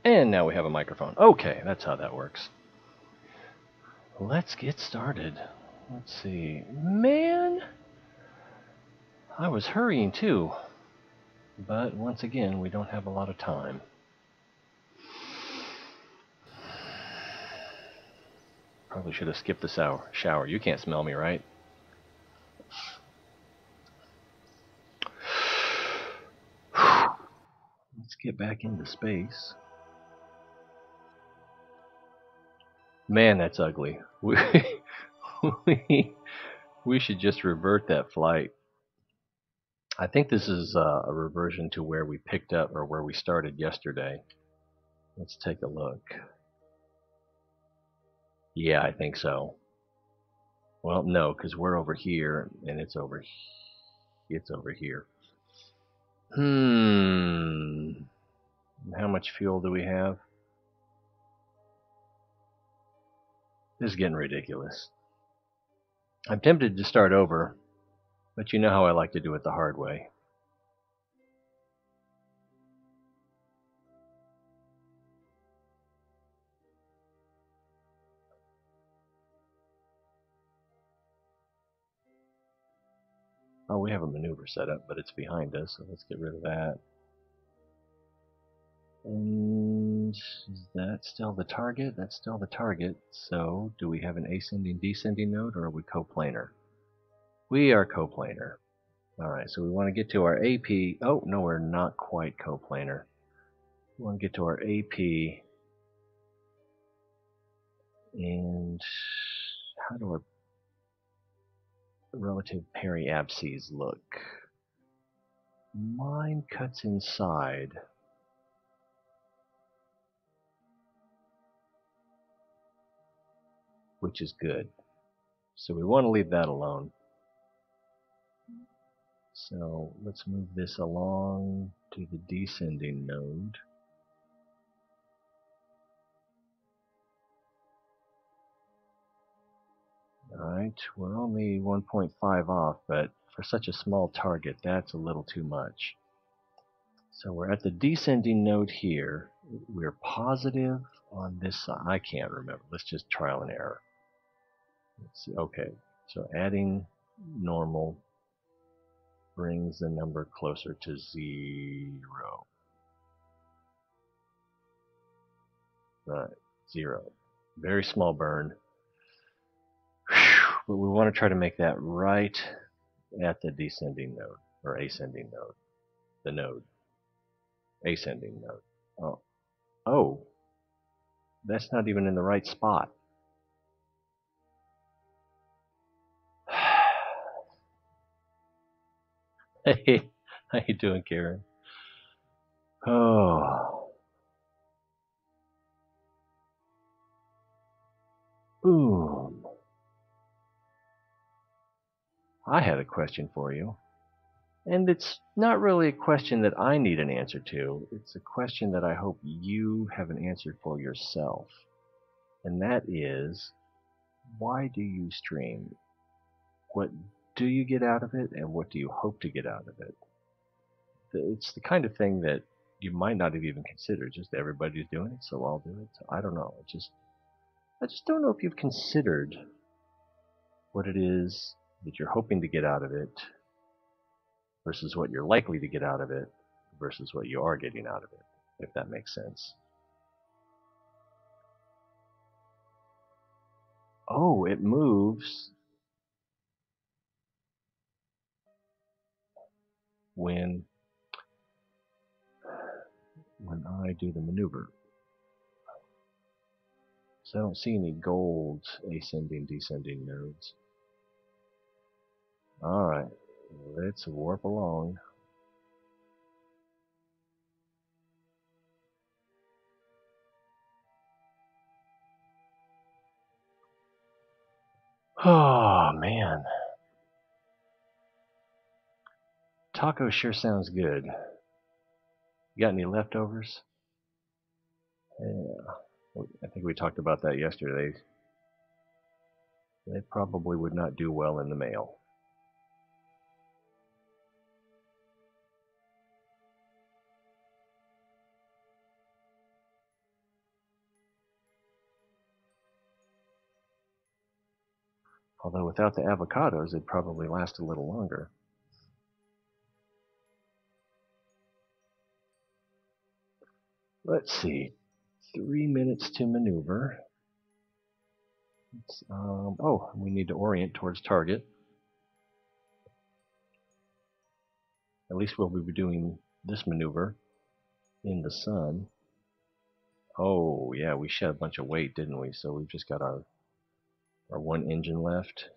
And now we have a microphone. Okay, that's how that works. Let's get started. Let's see. Man, I was hurrying too. But once again, we don't have a lot of time. Probably should have skipped the shower. You can't smell me, right? Let's get back into space. Man, that's ugly. We should just revert that flight. I think this is a reversion to where we picked up or where we started yesterday. Let's take a look. Yeah, I think so. Well, no, because we're over here and it's over here. How much fuel do we have? This is getting ridiculous. I'm tempted to start over, but you know how I like to do it the hard way. Oh, we have a maneuver set up, but it's behind us, so let's get rid of that. And is that still the target? That's still the target. So do we have an ascending descending node, or are we coplanar? We are coplanar. Alright, so we want to get to our AP. Oh, no, we're not quite coplanar. We want to get to our AP. And how do our relative periapses look? Mine cuts inside. Which is good. So we want to leave that alone. So let's move this along to the descending node. Alright, we're only 1.5 off, but for such a small target, that's a little too much. So we're at the descending node here. We're positive on this side. I can't remember. Let's just trial and error. Let's see. Okay, so adding normal brings the number closer to 0. Right, 0. Very small burn. But we want to try to make that right at the descending node, or ascending node. The node. Ascending node. Oh, that's not even in the right spot. Hey, how you doing, Karen? Oh. Boom. I had a question for you. And it's not really a question that I need an answer to. It's a question that I hope you have an answer for yourself. And that is, why do you stream? What do you get out of it, and what do you hope to get out of it? It's the kind of thing that you might not have even considered. Just everybody's doing it, so I'll do it. So I don't know. I just don't know if you've considered what it is that you're hoping to get out of it versus what you're likely to get out of it versus what you are getting out of it, if that makes sense. Oh, it moves when I do the maneuver. So I don't see any gold ascending, descending nodes. Alright, let's warp along. Oh, man. Taco sure sounds good. You got any leftovers? Yeah, I think we talked about that yesterday. They probably would not do well in the mail. Although without the avocados, it'd probably last a little longer. Let's see. 3 minutes to maneuver. Oh, we need to orient towards target. At least we'll be doing this maneuver in the sun. Oh, yeah, we shed a bunch of weight, didn't we? So we've just got our one engine left.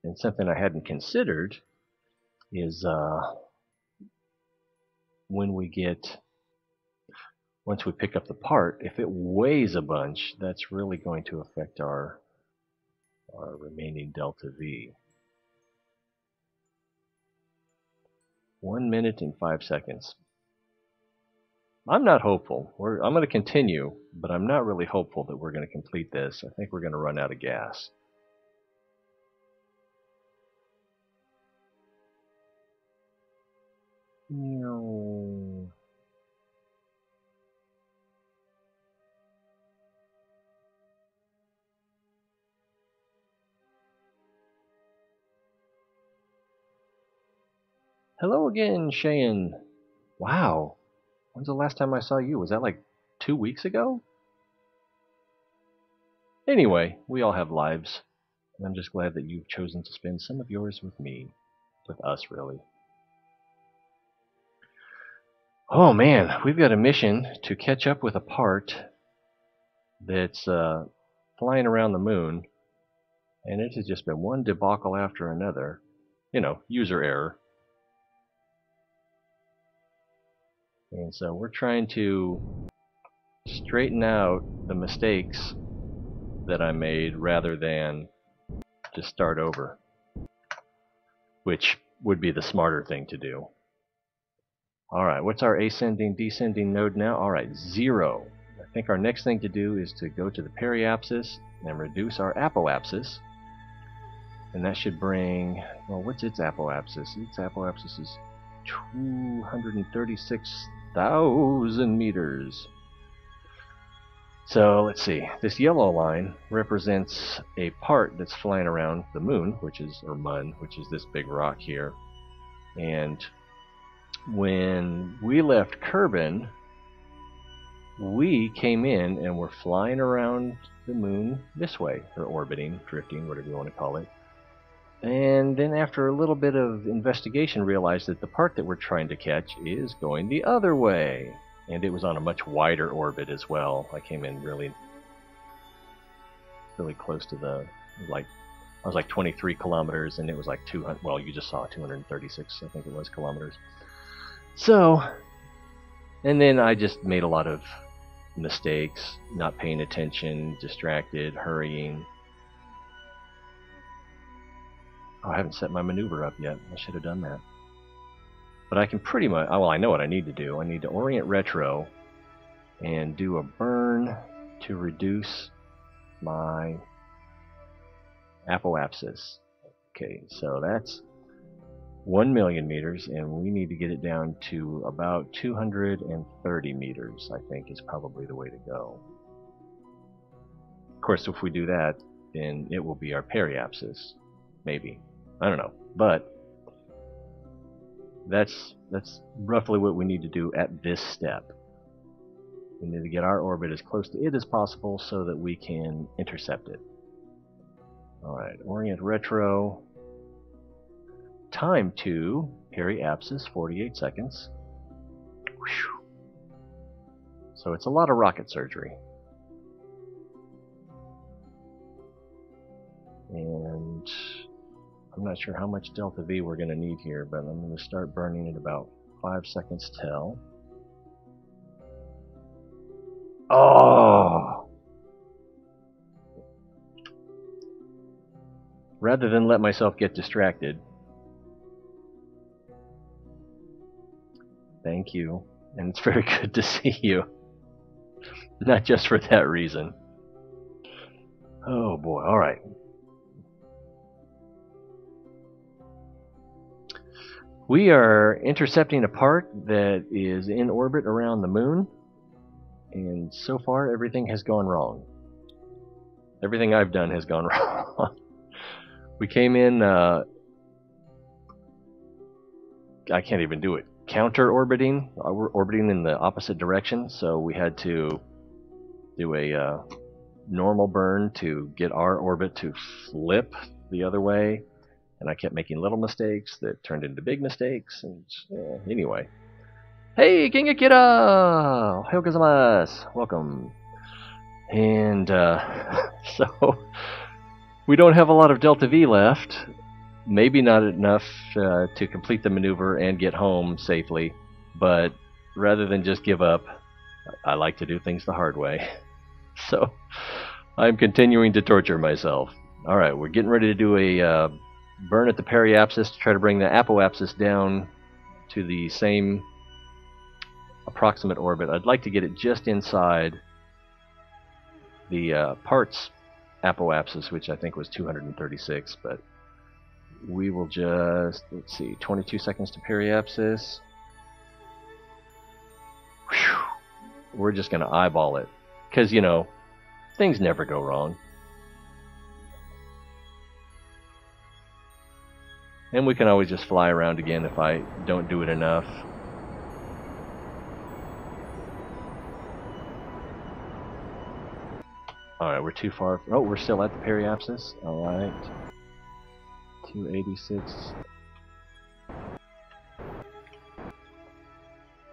And something I hadn't considered is once we pick up the part, if it weighs a bunch, that's really going to affect our remaining delta V. 1 minute and 5 seconds. I'm not hopeful. I'm going to continue, but I'm not really hopeful that we're going to complete this. I think we're going to run out of gas. No. Hello again, Cheyenne. Wow. When's the last time I saw you? Was that like 2 weeks ago? Anyway, we all have lives. And I'm just glad that you've chosen to spend some of yours with me. With us, really. Oh man, we've got a mission to catch up with a part that's flying around the moon. And it has just been one debacle after another. You know, user error. And so we're trying to straighten out the mistakes that I made rather than just start over, which would be the smarter thing to do. Alright, what's our ascending, descending node now? Alright, 0. I think our next thing to do is to go to the periapsis and reduce our apoapsis. And that should bring, well, what's its apoapsis? Its apoapsis is 236,000 meters. So let's see, this yellow line represents a part that's flying around the moon, or Mun, which is this big rock here. And when we left Kerbal, we came in and were flying around the moon this way, or orbiting, drifting, whatever you want to call it. And then after a little bit of investigation, realized that the part that we're trying to catch is going the other way. And it was on a much wider orbit as well. I came in really close to I was like 23 kilometers, and it was like 200, well, you just saw 236, I think it was, kilometers. So, and then I just made a lot of mistakes, not paying attention, distracted, hurrying. Oh, I haven't set my maneuver up yet. I should have done that. But I can pretty much, well, I know what I need to do. I need to orient retro and do a burn to reduce my apoapsis. Okay, so that's 1 million meters, and we need to get it down to about 230 meters, I think is probably the way to go. Of course, if we do that, then it will be our periapsis. Maybe. I don't know. But that's roughly what we need to do at this step. We need to get our orbit as close to it as possible so that we can intercept it. Alright, orient retro. Time to periapsis, 48 seconds. Whew. So it's a lot of rocket surgery. And I'm not sure how much delta V we're going to need here, but I'm going to start burning at about 5 seconds till. Oh! Rather than let myself get distracted. Thank you. And it's very good to see you. Not just for that reason. Oh boy, alright. We are intercepting a part that is in orbit around the moon. And so far, everything has gone wrong. Everything I've done has gone wrong. We came in, I can't even do it, counter-orbiting. We're orbiting in the opposite direction, so we had to do a normal burn to get our orbit to flip the other way. And I kept making little mistakes that turned into big mistakes. And anyway. Hey, Gengakira! Ohayou gozaimasu! Welcome. And so we don't have a lot of Delta V left. Maybe not enough to complete the maneuver and get home safely. But rather than just give up, I like to do things the hard way. So I'm continuing to torture myself. Alright, we're getting ready to do a burn at the periapsis to try to bring the apoapsis down to the same approximate orbit. I'd like to get it just inside the parts apoapsis, which I think was 236, but we will just, let's see, 22 seconds to periapsis. Whew. We're just going to eyeball it, because, you know, things never go wrong. And we can always just fly around again if I don't do it enough. Alright, we're too far. Oh, we're still at the periapsis. Alright. 286.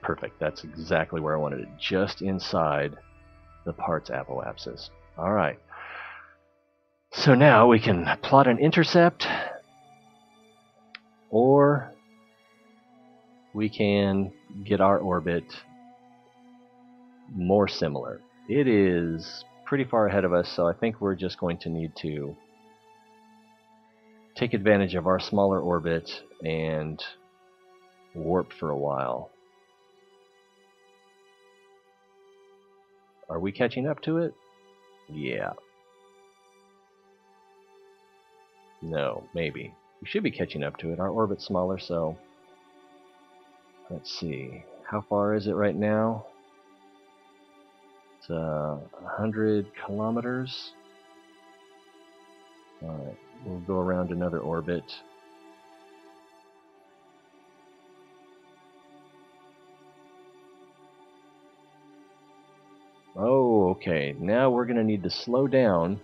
Perfect. That's exactly where I wanted it. Just inside the parts apoapsis. Alright. So now we can plot an intercept, or we can get our orbit more similar. It is pretty far ahead of us, so I think we're just going to need to take advantage of our smaller orbit and warp for a while. Are we catching up to it? Yeah. No, maybe. We should be catching up to it. Our orbit's smaller, so let's see. How far is it right now? It's 100 kilometers. Alright, we'll go around another orbit. Oh, okay. Now we're going to need to slow down.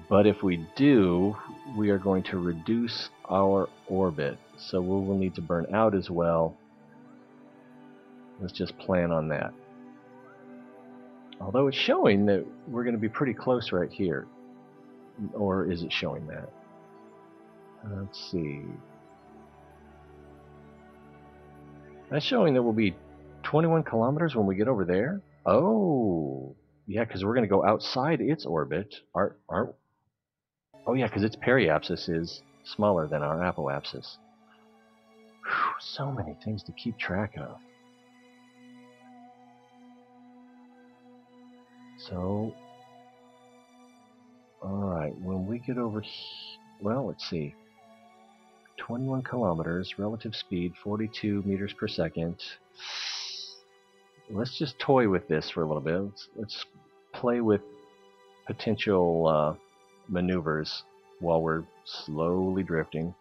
But if we do, we are going to reduce our orbit. So we will need to burn out as well. Let's just plan on that. Although it's showing that we're going to be pretty close right here. Or is it showing that? Let's see. That's showing that we'll be 21 kilometers when we get over there? Oh, yeah, because we're going to go outside its orbit. Oh yeah, because its periapsis is smaller than our apoapsis. Whew, so many things to keep track of. So, alright, when we get over here, well, let's see. 21 kilometers, relative speed, 42 meters per second. Let's just toy with this for a little bit. Let's play with potential maneuvers while we're slowly drifting.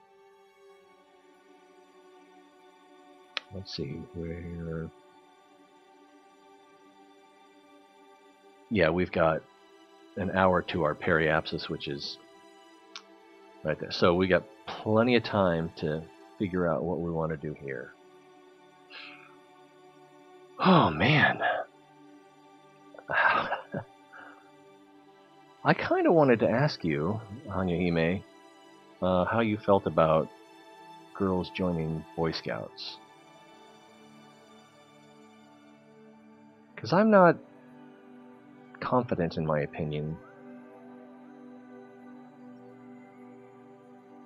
Let's see, yeah, we've got an hour to our periapsis, which is right there. So we got plenty of time to figure out what we want to do here. Oh, man. I kind of wanted to ask you, Hanyahime, how you felt about girls joining Boy Scouts. Because I'm not confident in my opinion.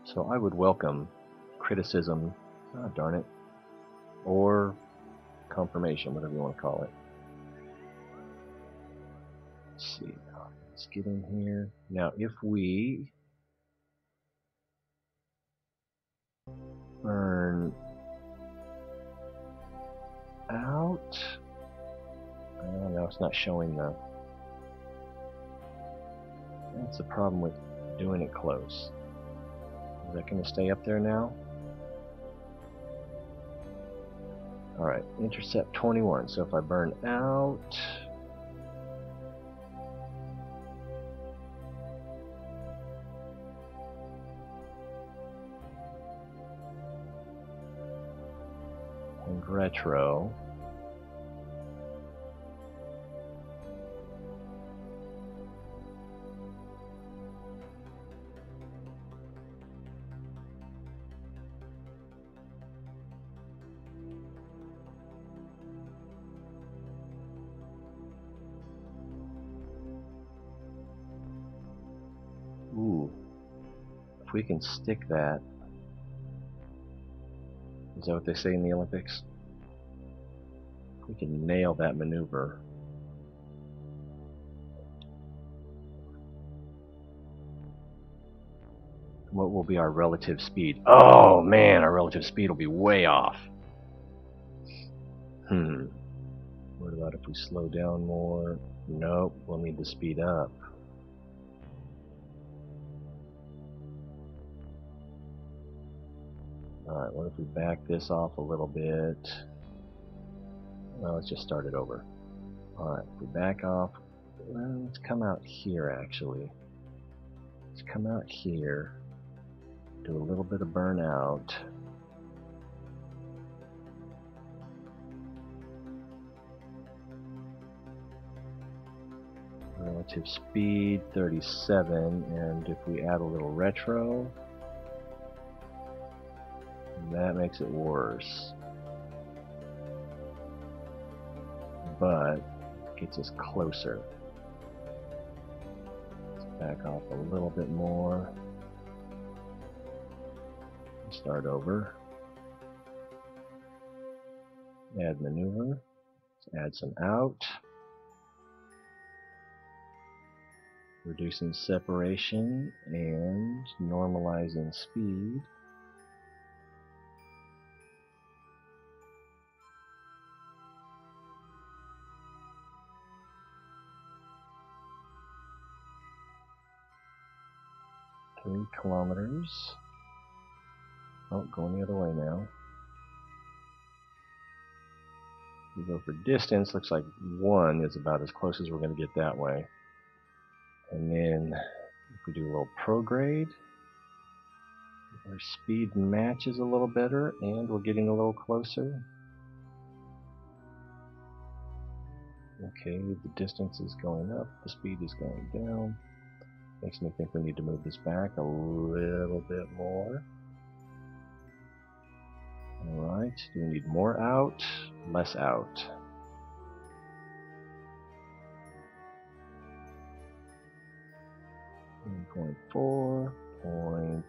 So I would welcome criticism, darn it, or confirmation, whatever you want to call it. Let's see, let's get in here. Now, if we burn It's not showing the... That's the problem with doing it close. Is that going to stay up there now? Alright, intercept 21. So if I burn out... and retro... Ooh, if we can stick that, is that what they say in the Olympics? If we can nail that maneuver. What will be our relative speed? Oh man, our relative speed will be way off. What about if we slow down more? Nope, we'll need to speed up. Alright, what if we back this off a little bit? Well, let's just start it over. Alright, if we back off, well, let's come out here actually. Let's come out here, do a little bit of burnout. Relative speed 37, and if we add a little retro, that makes it worse, but gets us closer. Let's back off a little bit more. Start over. Add maneuver. Let's add some out. Reducing separation and normalizing speed. Three kilometers. Oh, going the other way now. We go for distance, looks like 1 is about as close as we're going to get that way. And then if we do a little prograde, our speed matches a little better and we're getting a little closer. Okay, the distance is going up, the speed is going down. Makes me think we need to move this back a little bit more. Alright, do we need more out? Less out. .4, 0.3,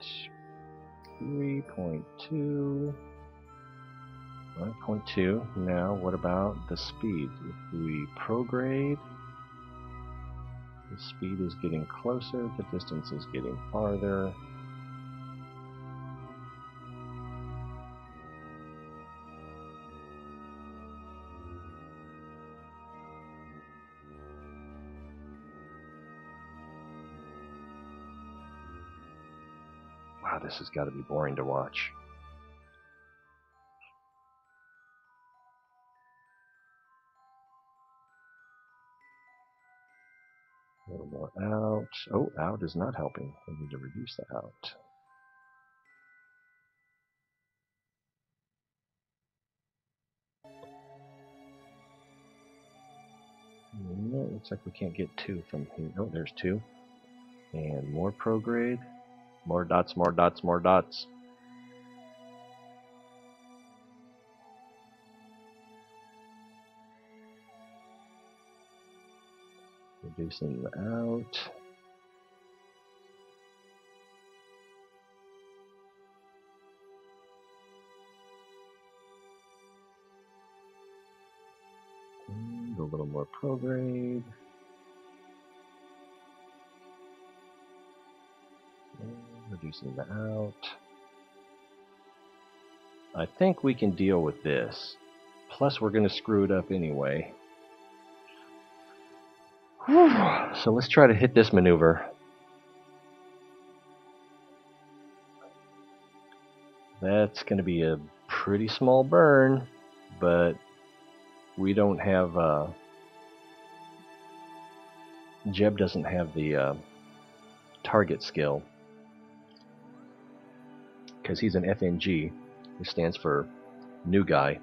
0.2, 0.2. Now, what about the speed? If we prograde, the speed is getting closer, the distance is getting farther. Wow, this has got to be boring to watch. A little more out. Oh, out is not helping. We need to reduce the out. No, it looks like we can't get 2 from here. Oh, there's 2. And more prograde. More dots, more dots, more dots. Reducing the out. And a little more prograde. Reducing the out. I think we can deal with this. Plus we're going to screw it up anyway. Whew. So let's try to hit this maneuver. That's going to be a pretty small burn, but we don't have, Jeb doesn't have the target skill, because he's an FNG, which stands for new guy.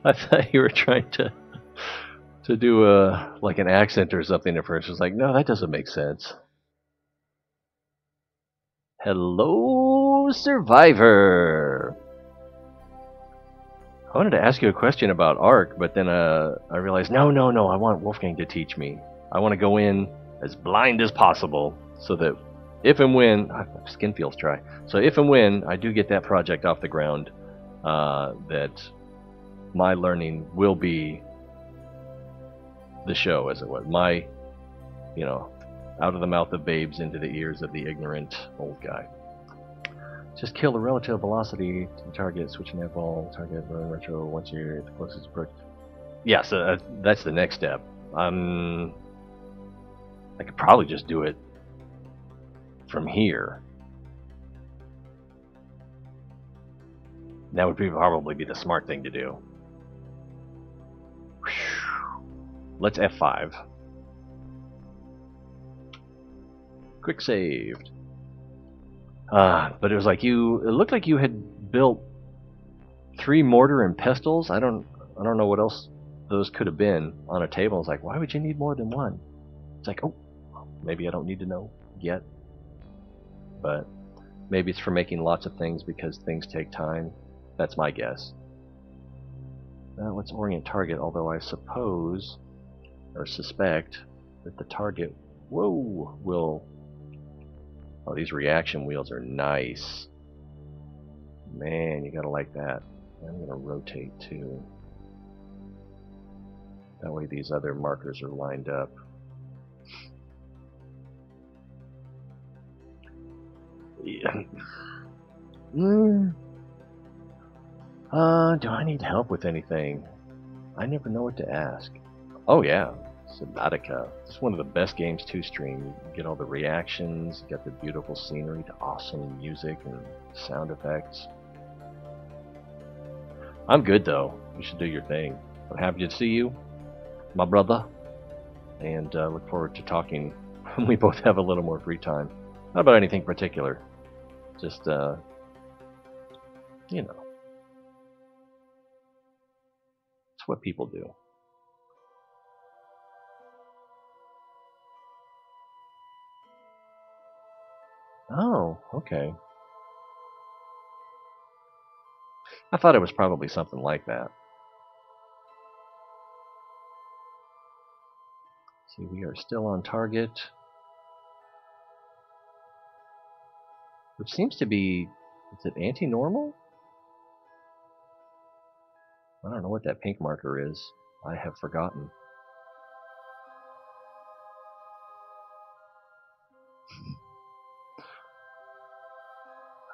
I thought you were trying to do like an accent or something at first. I was like, no, that doesn't make sense. Hello, Survivor. I wanted to ask you a question about Ark, but then I realized, no, I want Wolfgang to teach me. I want to go in as blind as possible, so that if and when, skin feels dry, so if and when I do get that project off the ground, that my learning will be the show, as it was. My, out of the mouth of babes into the ears of the ignorant old guy. Just kill the relative velocity to the target, switching that ball, target, run retro, once you're at the closest approach. Yeah, so that's the next step. I could probably just do it from here. That would probably be the smart thing to do. Let's F5. Quick saved. But it was like it looked like you had built 3 mortar and pestles. I don't know what else those could have been on a table. It's like, why would you need more than one? It's like, oh, maybe I don't need to know yet. But maybe it's for making lots of things because things take time. That's my guess. Let's orient target, although I suppose, or suspect, that the target, will... Oh, these reaction wheels are nice. Man, you gotta like that. I'm gonna rotate too. That way these other markers are lined up. Yeah. Do I need help with anything? I never know what to ask. Oh yeah, Subnautica. It's one of the best games to stream. You get all the reactions, you get the beautiful scenery, the awesome music and sound effects. I'm good though. You should do your thing. I'm happy to see you, my brother, and look forward to talking when we both have a little more free time. Not about anything particular. Just, it's what people do. Oh, okay. I thought it was probably something like that. See, we are still on target. Which seems to be... Is it anti-normal? I don't know what that pink marker is. I have forgotten.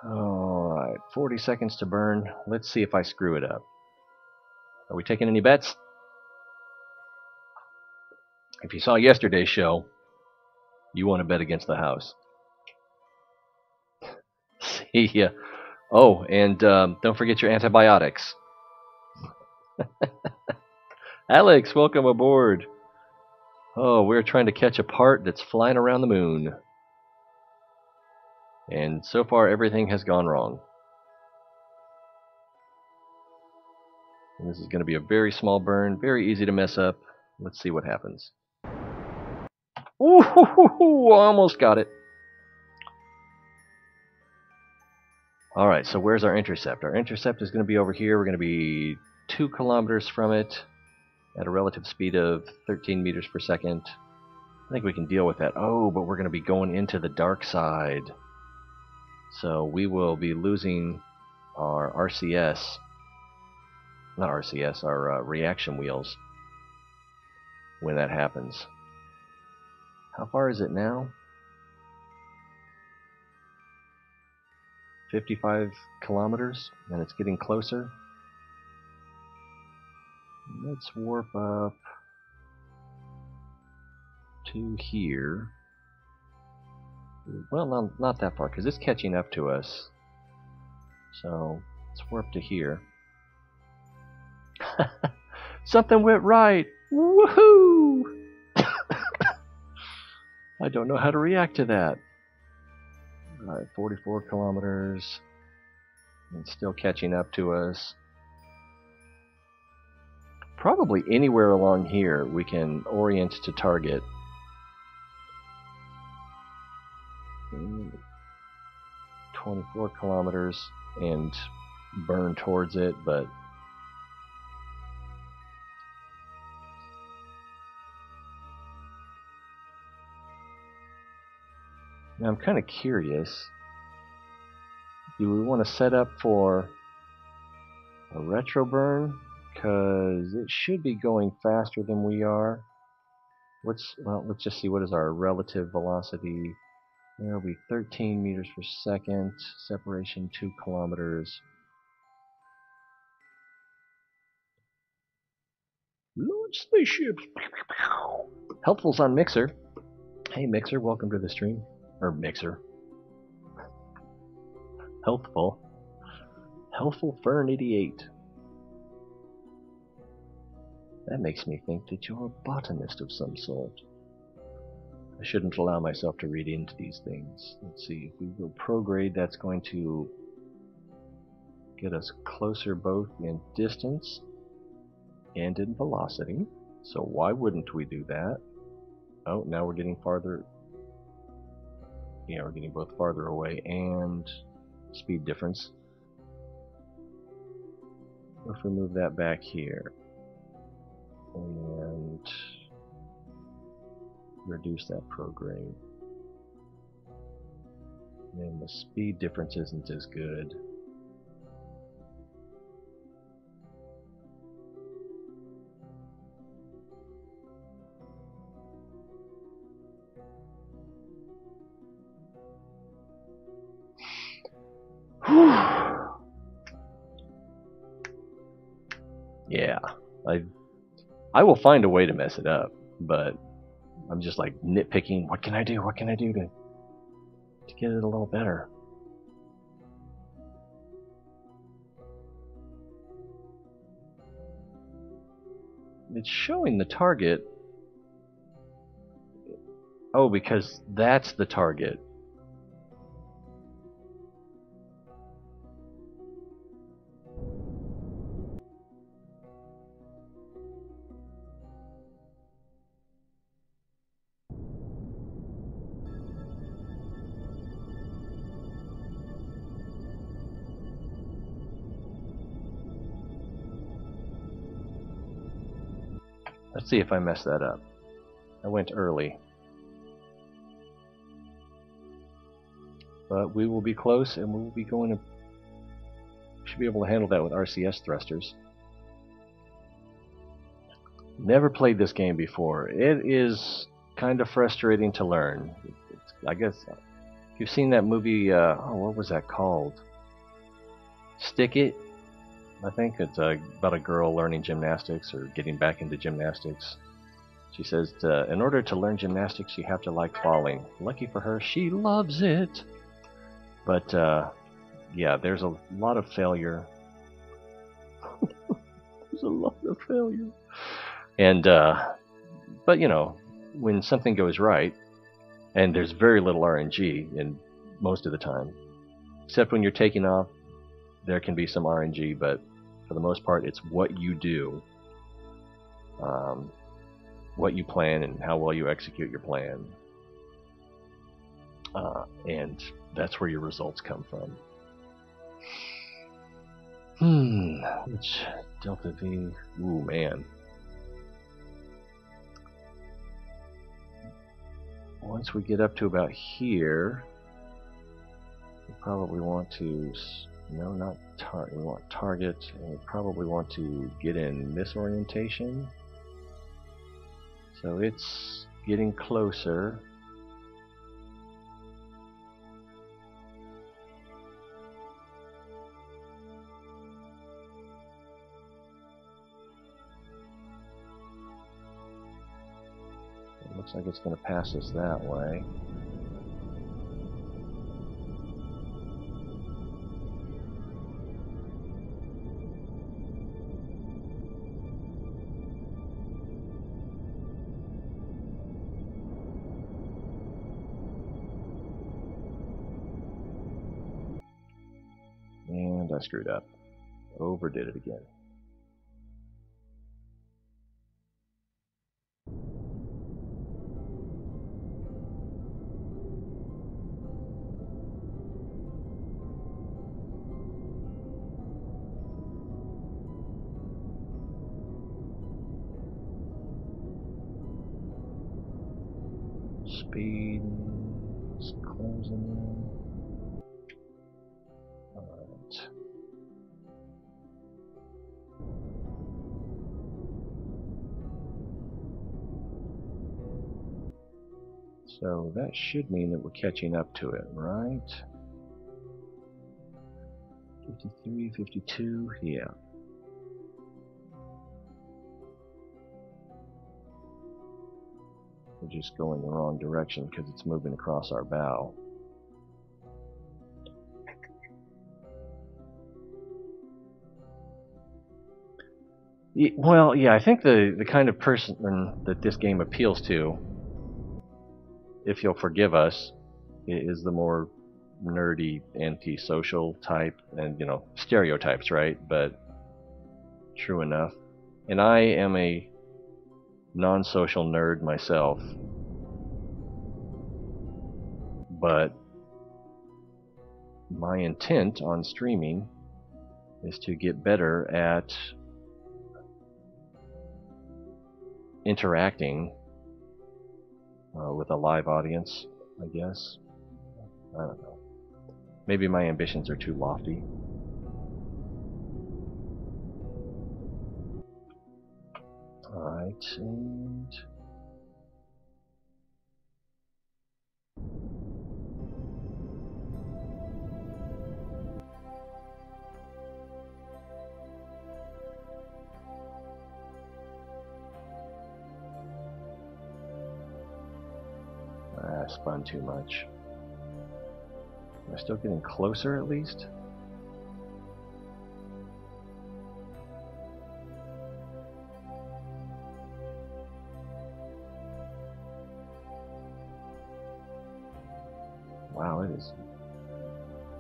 Alright, 40 seconds to burn. Let's see if I screw it up. Are we taking any bets? If you saw yesterday's show, you want to bet against the house. See ya. Oh, and don't forget your antibiotics. Alex, welcome aboard. Oh, we're trying to catch a part that's flying around the moon. And so far, everything has gone wrong. And this is going to be a very small burn, very easy to mess up. Let's see what happens. Ooh, almost got it. Alright, so where's our intercept? Our intercept is going to be over here. We're going to be 2 kilometers from it at a relative speed of 13 meters per second. I think we can deal with that. Oh, but we're going to be going into the dark side. So we will be losing our RCS. Not RCS, our reaction wheels when that happens. How far is it now? 55 kilometers, and it's getting closer. Let's warp up to here. Well, no, not that far, because it's catching up to us. So let's warp to here. Something went right! Woohoo! I don't know how to react to that. Alright, 44 kilometers. It's still catching up to us. Probably anywhere along here we can orient to target. 24 kilometers and burn towards it, but now I'm kind of curious. Do we want to set up for a retro burn? Because it should be going faster than we are. Well, let's just see, what is our relative velocity? There'll be 13 meters per second. Separation 2 kilometers. Launch spaceships! Helpful's on Mixer. Hey Mixer, welcome to the stream. Or Mixer. Healthful. Healthful Fern 88. That makes me think that you're a botanist of some sort. I shouldn't allow myself to read into these things. Let's see, if we go prograde, that's going to get us closer both in distance and in velocity. So why wouldn't we do that? Oh, now we're getting farther. Yeah, we're getting both farther away and speed difference. If we move that back here and reduce that prograde, then the speed difference isn't as good. Yeah, I will find a way to mess it up, but I'm just like nitpicking. What can I do? What can I do to get it a little better? It's showing the target. Oh, because that's the target. Let's see if I mess that up. I went early. But we will be close, and we will be going to... should be able to handle that with RCS thrusters. Never played this game before. It is kind of frustrating to learn. I guess you've seen that movie, what was that called? Stick It? I think it's about a girl learning gymnastics or getting back into gymnastics. She says, in order to learn gymnastics, you have to like falling. Lucky for her, she loves it. But, yeah, there's a lot of failure. There's a lot of failure. And, but, you know, when something goes right, and there's very little RNG in most of the time, except when you're taking off, there can be some RNG, but for the most part, it's what you do, what you plan, and how well you execute your plan. And that's where your results come from. Which Delta V? Ooh, man. Once we get up to about here, we probably want to... No, not target. We want target, and we probably want to get in misorientation. So it's getting closer. Looks like it's going to pass us that way. And I screwed up. Overdid it again. Speed is closing in. Alright. So that should mean that we're catching up to it, right? 53, 52, yeah. We're just going the wrong direction because it's moving across our bow. Well, yeah, I think the kind of person that this game appeals to, if you'll forgive us, is the more nerdy, antisocial type, and stereotypes, right? But true enough. And I am a non-social nerd myself, but my intent on streaming is to get better at interacting with a live audience, I guess. I don't know. Maybe my ambitions are too lofty. Alright, and I spun too much. Am I still getting closer at least? Wow, it is.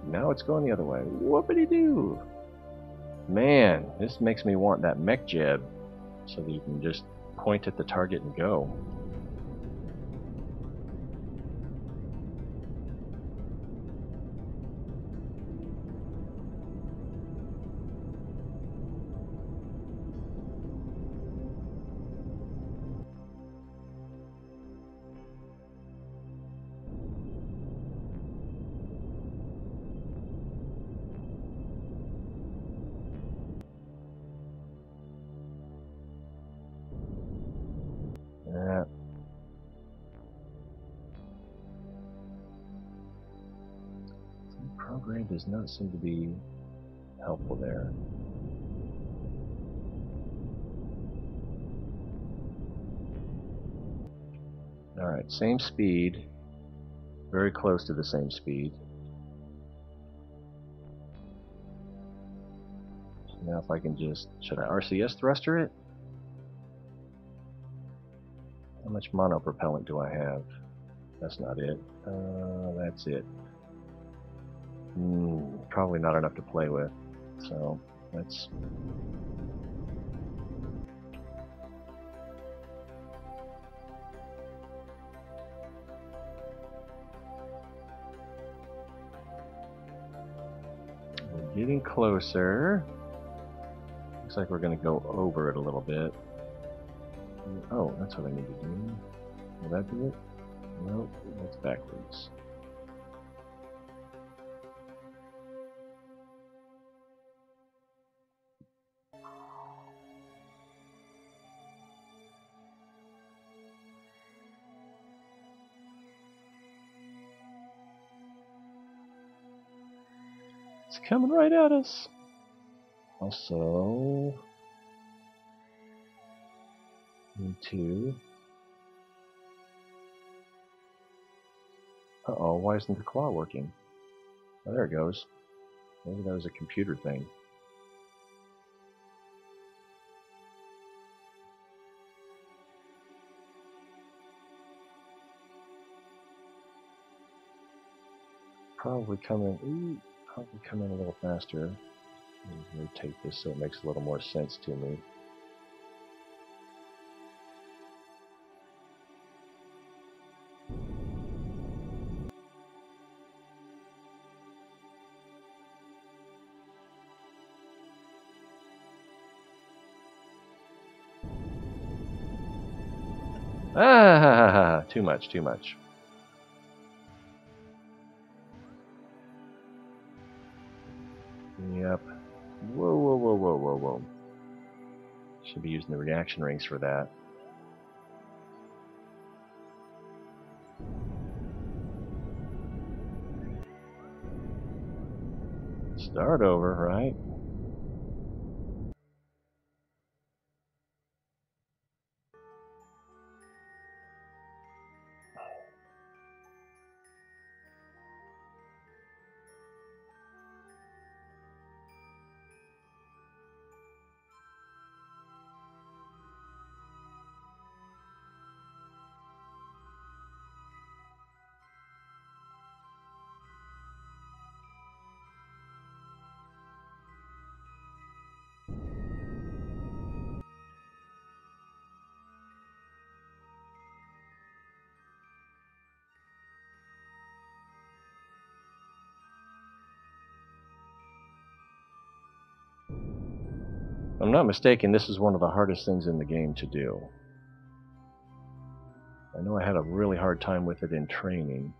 Now it's going the other way. Whoopity-doo! Man, this makes me want that mech jeb so that you can just point at the target and go. The program does not seem to be helpful there. Alright, same speed. Very close to the same speed. So now if I can just... Should I RCS thruster it? How much monopropellant do I have? That's not it. That's it. Probably not enough to play with. So, let's... We're getting closer. Looks like we're going to go over it a little bit. Oh, that's what I need to do. Will that do it? Nope, that's backwards. It's coming right at us. Also, need to Uh-oh, why isn't the claw working? Oh, there it goes. Maybe that was a computer thing. Probably come in a little faster. Rotate this so it makes a little more sense to me. Ah, too much, too much. Yep. Whoa, whoa, whoa, whoa, whoa, whoa. Should be using the reaction rings for that. Start over, right? If I'm not mistaken, this is one of the hardest things in the game to do. I know I had a really hard time with it in training.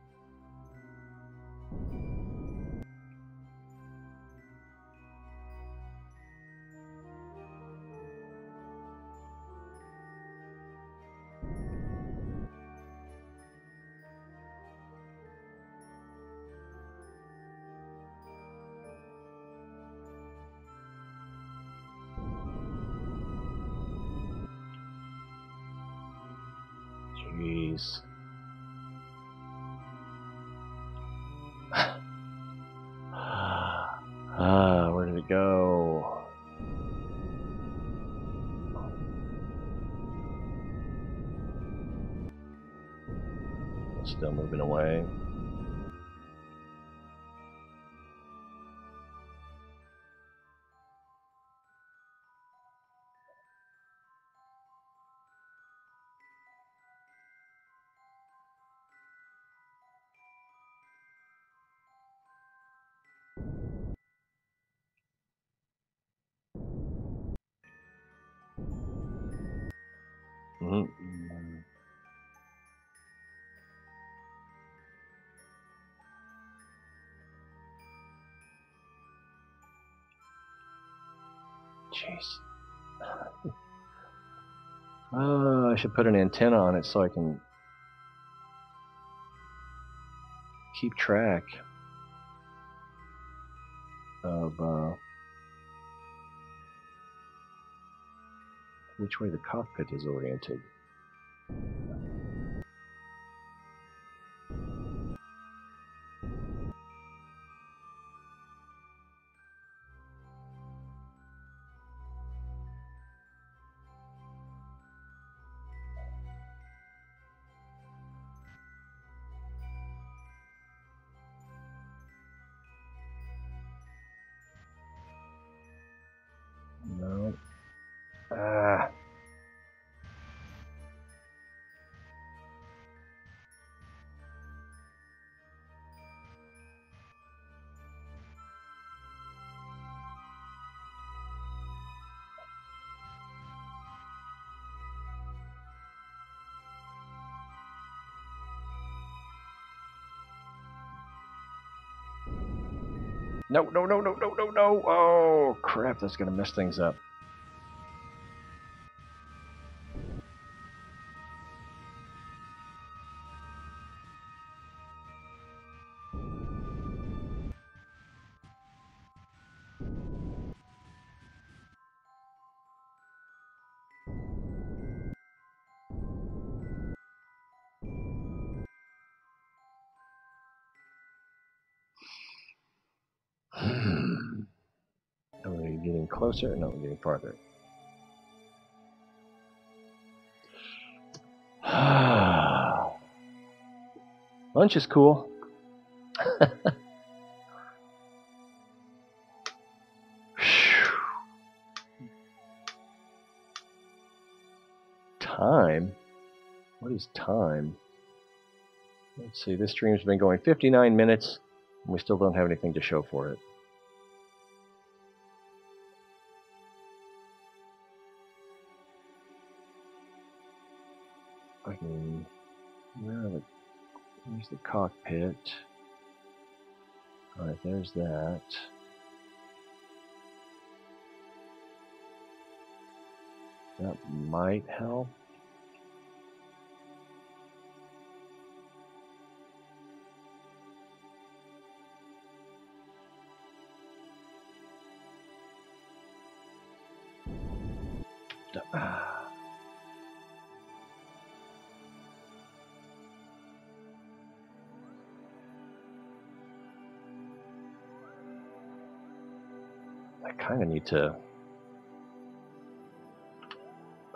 Jeez. Where did it go? Still moving away. Mm-hmm. Jeez. I should put an antenna on it so I can keep track of which way the cockpit is oriented. No. Ah. No, no, no, no, no, no, no. Oh, crap, that's going to mess things up. getting closer? No, we're getting farther. Lunch is cool. Time? What is time? Let's see, this stream's been going 59 minutes, and we still don't have anything to show for it. I mean, there's the cockpit. Alright, there's that. That might help.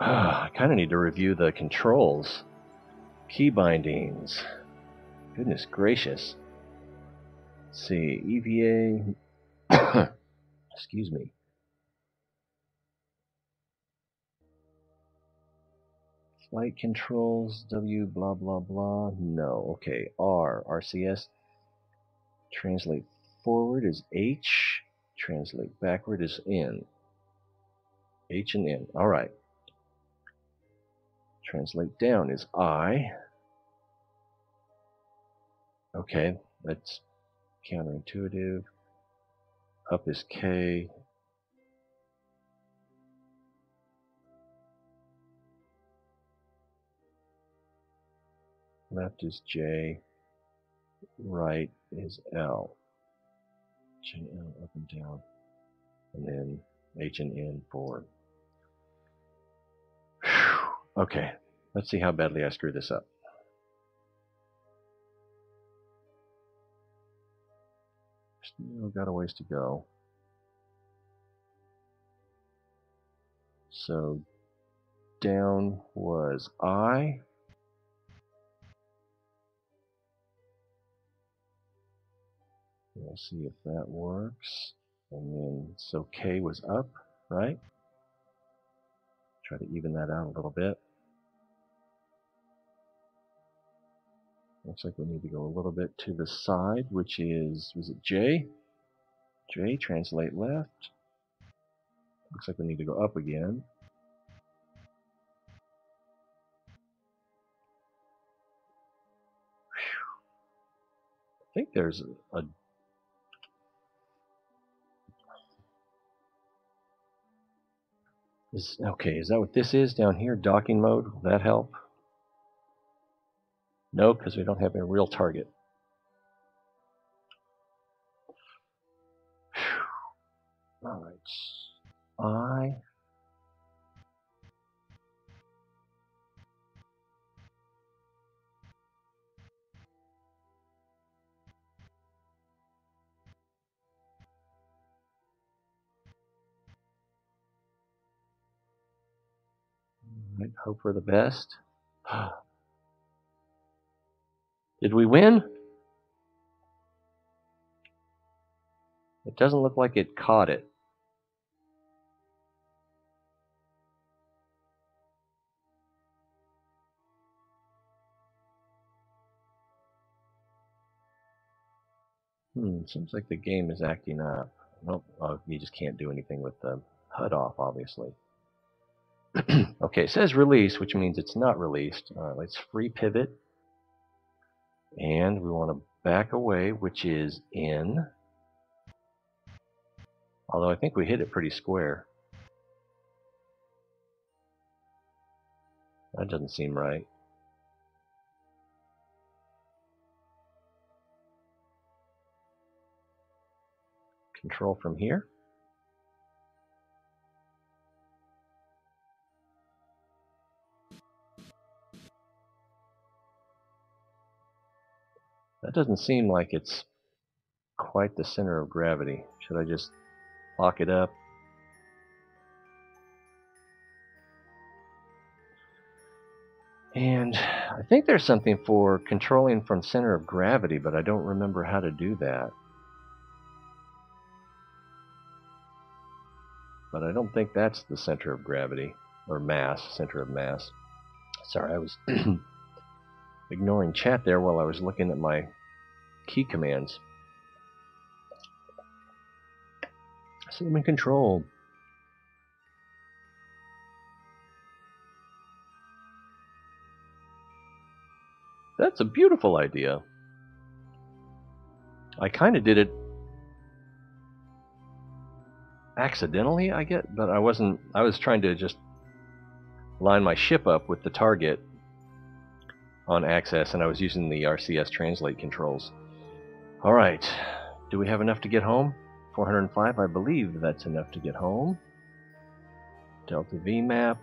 I kind of need to review the controls. Key bindings. Goodness gracious. Let's see, EVA. Excuse me. Flight controls, W, blah, blah, blah. No. Okay, RCS. Translate forward is H. Translate backward is N. H and N. Alright. Translate down is I. Okay, that's counterintuitive. Up is K. Left is J. Right is L. J, L, up and down. And then H and N forward. Whew. Okay, let's see how badly I screw this up. Still got a ways to go. So down was I. We'll see if that works. And then, so K was up, right? Try to even that out a little bit. Looks like we need to go a little bit to the side, which is, was it J? J, translate left. Looks like we need to go up again. I think there's a okay, is that what this is down here? Docking mode? Will that help? No, because we don't have a real target. Alright. I. Right, hope for the best. Did we win? It doesn't look like it caught it. Seems like the game is acting up. Nope, you just can't do anything with the HUD off, obviously. Okay, it says release, which means it's not released. Alright, let's free pivot. And we want to back away, which is in. Although I think we hit it pretty square. That doesn't seem right. Control from here. That doesn't seem like it's quite the center of gravity. Should I just lock it up? And I think there's something for controlling from center of gravity, but I don't remember how to do that. But I don't think that's the center of gravity, or mass, center of mass. Sorry, I was ignoring chat there while I was looking at my key commands. Cinnamon control. That's a beautiful idea. I kind of did it accidentally, I get, but I wasn't. I was trying to just line my ship up with the target on access, and I was using the RCS translate controls. All right, do we have enough to get home? 405, I believe that's enough to get home. Delta V map.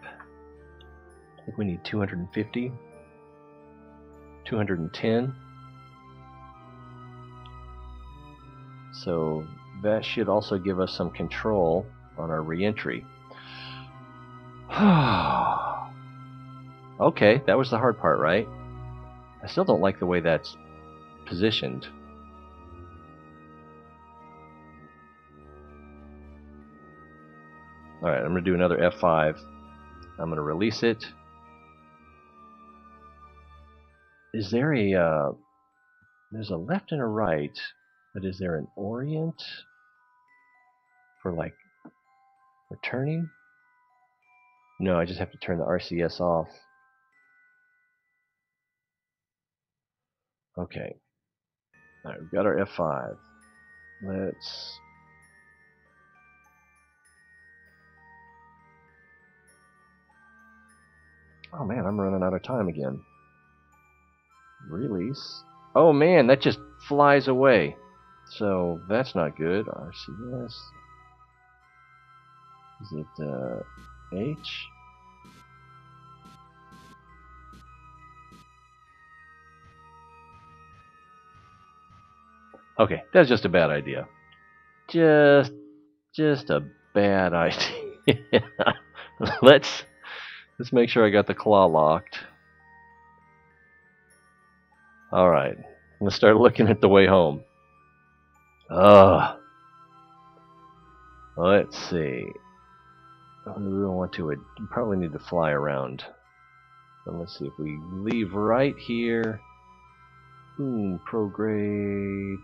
I think we need 250. 210. So that should also give us some control on our re-entry. Okay, that was the hard part, right? I still don't like the way that's positioned. Alright, I'm going to do another F5. I'm going to release it. Is there a... there's a left and a right, but is there an orient for, like, returning? No, I just have to turn the RCS off. Okay. Alright, we've got our F5. Let's... Oh man, I'm running out of time again. Release. Oh man, that just flies away. So that's not good. RCS. Is it H? Okay, that's just a bad idea. Just a bad idea. Let's make sure I got the claw locked. Alright, let's start looking at the way home. Let's see. We don't want to. We probably need to fly around. So let's see if we leave right here. Prograde.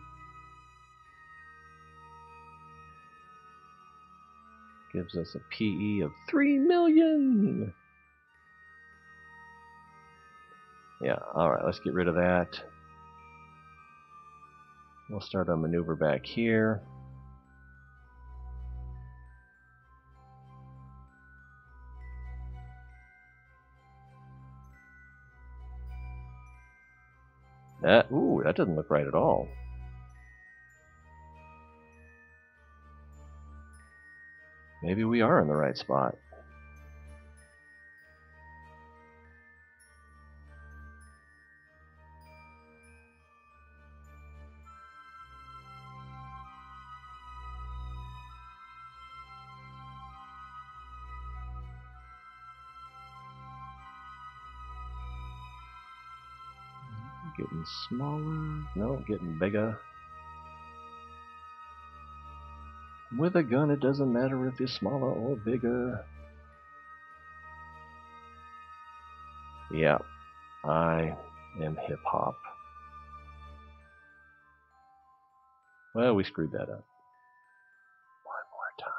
Gives us a PE of 3 million. Yeah, alright, let's get rid of that. We'll start our maneuver back here. That doesn't look right at all. Maybe we are in the right spot. Getting smaller. No, getting bigger. With a gun, it doesn't matter if it's smaller or bigger. Yeah, I am hip-hop. Well, we screwed that up. One more time.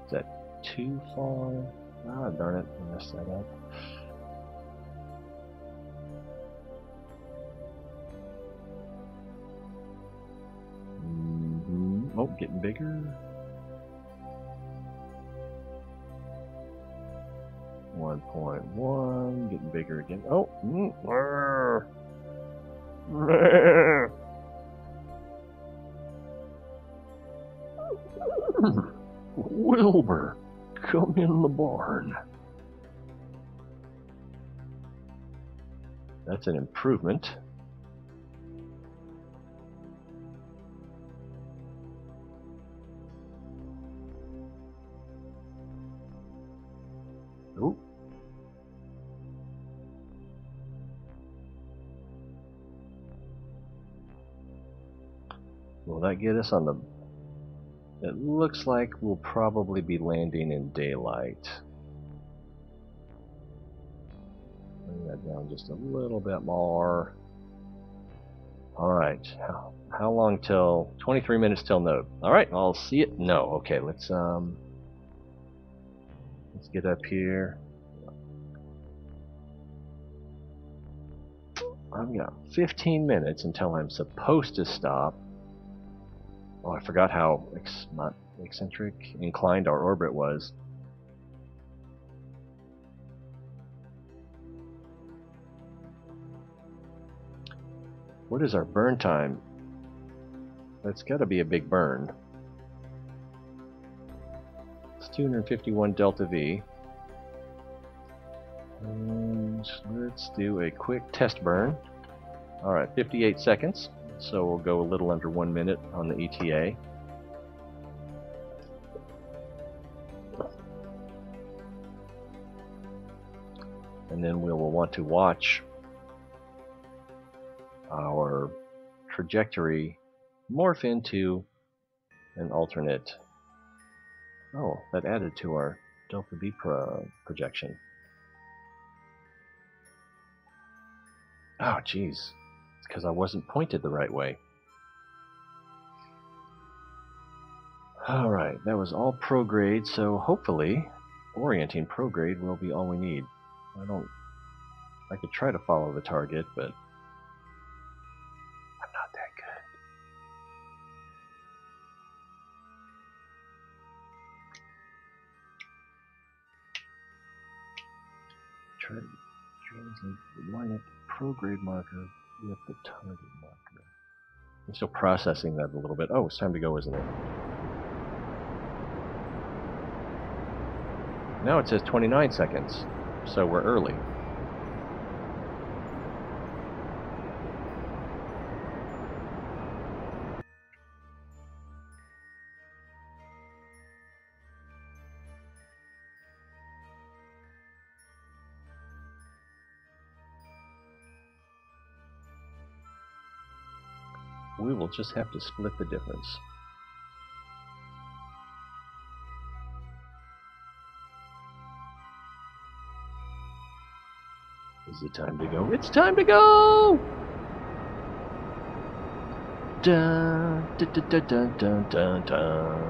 Is that too far? Ah, darn it, I messed that up. Oh, getting bigger. 1.1, getting bigger again. Oh, Wilbur, come in the barn. That's an improvement. Ooh. Will that get us on the... It looks like we'll probably be landing in daylight. Bring that down just a little bit more. Alright, how long till... 23 minutes till node. Alright, I'll see it. No, okay, let's get up here. I've got 15 minutes until I'm supposed to stop. Oh, I forgot how not eccentric, inclined our orbit was. What is our burn time? That's got to be a big burn. It's 251 delta V. And let's do a quick test burn. Alright, 58 seconds. So we'll go a little under 1 minute on the ETA. And then we will want to watch our trajectory morph into an alternate. Oh, that added to our delta V projection. Oh, geez. It's because I wasn't pointed the right way. Alright, that was all prograde, so hopefully orienting prograde will be all we need. I could try to follow the target, but I'm not that good. Try to line up the prograde marker with the target marker. I'm still processing that a little bit. Oh, it's time to go, isn't it? Now it says 29 seconds, so we're early. We will just have to split the difference. Is it time to go? It's time to go! Dun, dun, dun, dun, dun, dun, dun, dun.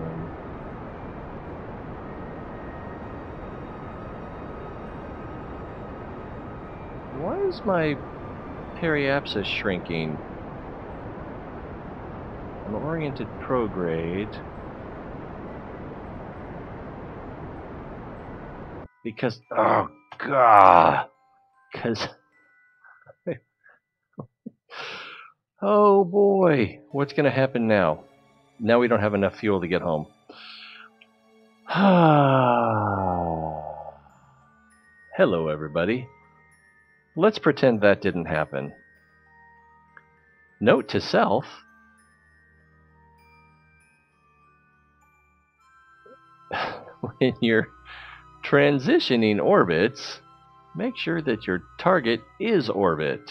Why is my periapsis shrinking? I'm oriented prograde. Because, oh god! Because, oh boy, what's going to happen now? Now we don't have enough fuel to get home. Hello, everybody. Let's pretend that didn't happen. Note to self: when you're transitioning orbits, make sure that your target is orbit.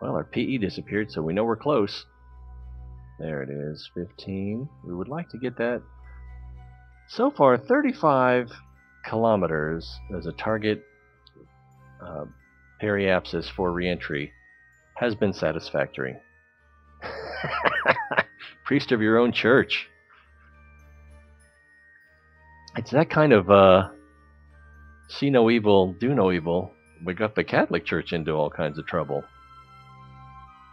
Well, our PE disappeared, so we know we're close. There it is, 15. We would like to get that. So far, 35 kilometers as a target periapsis for reentry has been satisfactory. Priest of your own church. It's that kind of see no evil, do no evil. We got the Catholic Church into all kinds of trouble.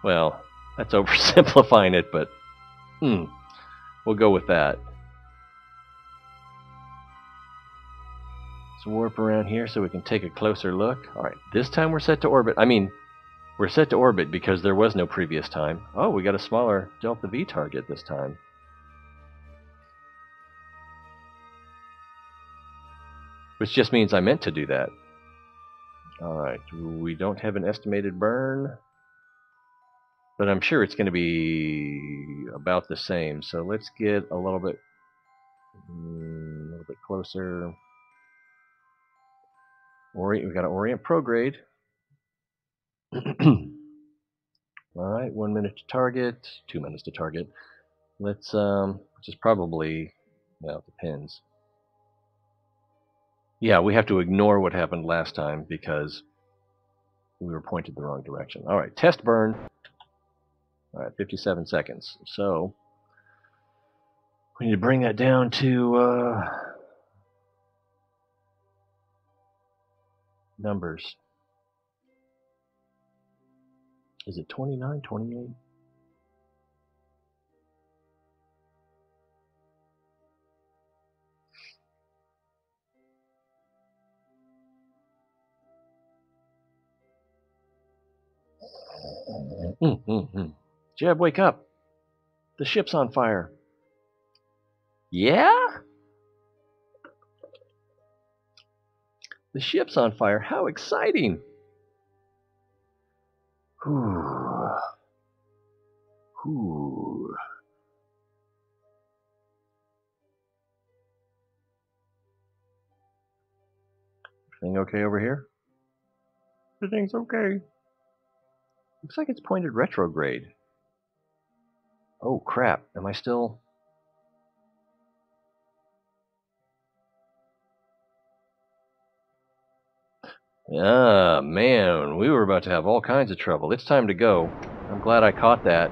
Well, That's oversimplifying it, but we'll go with that. Let's warp around here so we can take a closer look. Alright, this time we're set to orbit. I mean, we're set to orbit because there was no previous time. Oh, we got a smaller Delta V target this time. Which just means I meant to do that. Alright, we don't have an estimated burn, but I'm sure it's going to be about the same. So let's get a little bit closer. We got to orient prograde. Alright, 1 minute to target, 2 minutes to target. Let's, which is probably, well, it depends. Yeah, we have to ignore what happened last time because we were pointed the wrong direction. Alright, test burn. Alright, 57 seconds. So, we need to bring that down to, numbers. Is it 29, 28? Jeb, wake up! The ship's on fire. Yeah? The ship's on fire. How exciting! Everything okay over here? Everything's okay. Looks like it's pointed retrograde. Oh crap, am I still... Ah, man, we were about to have all kinds of trouble. It's time to go. I'm glad I caught that.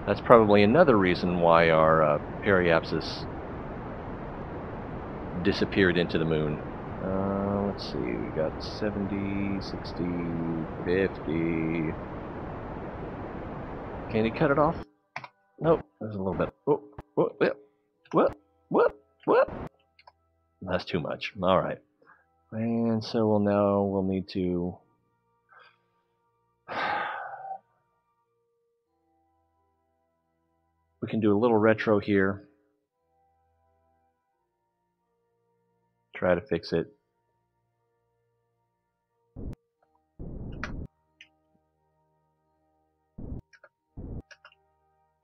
That's probably another reason why our periapsis disappeared into the moon. Let's see, we got 70, 60, 50. Can you cut it off? Nope, there's a little bit. Oh, what? That's too much. Alright. And so we'll need to... We can do a little retro here. Try to fix it.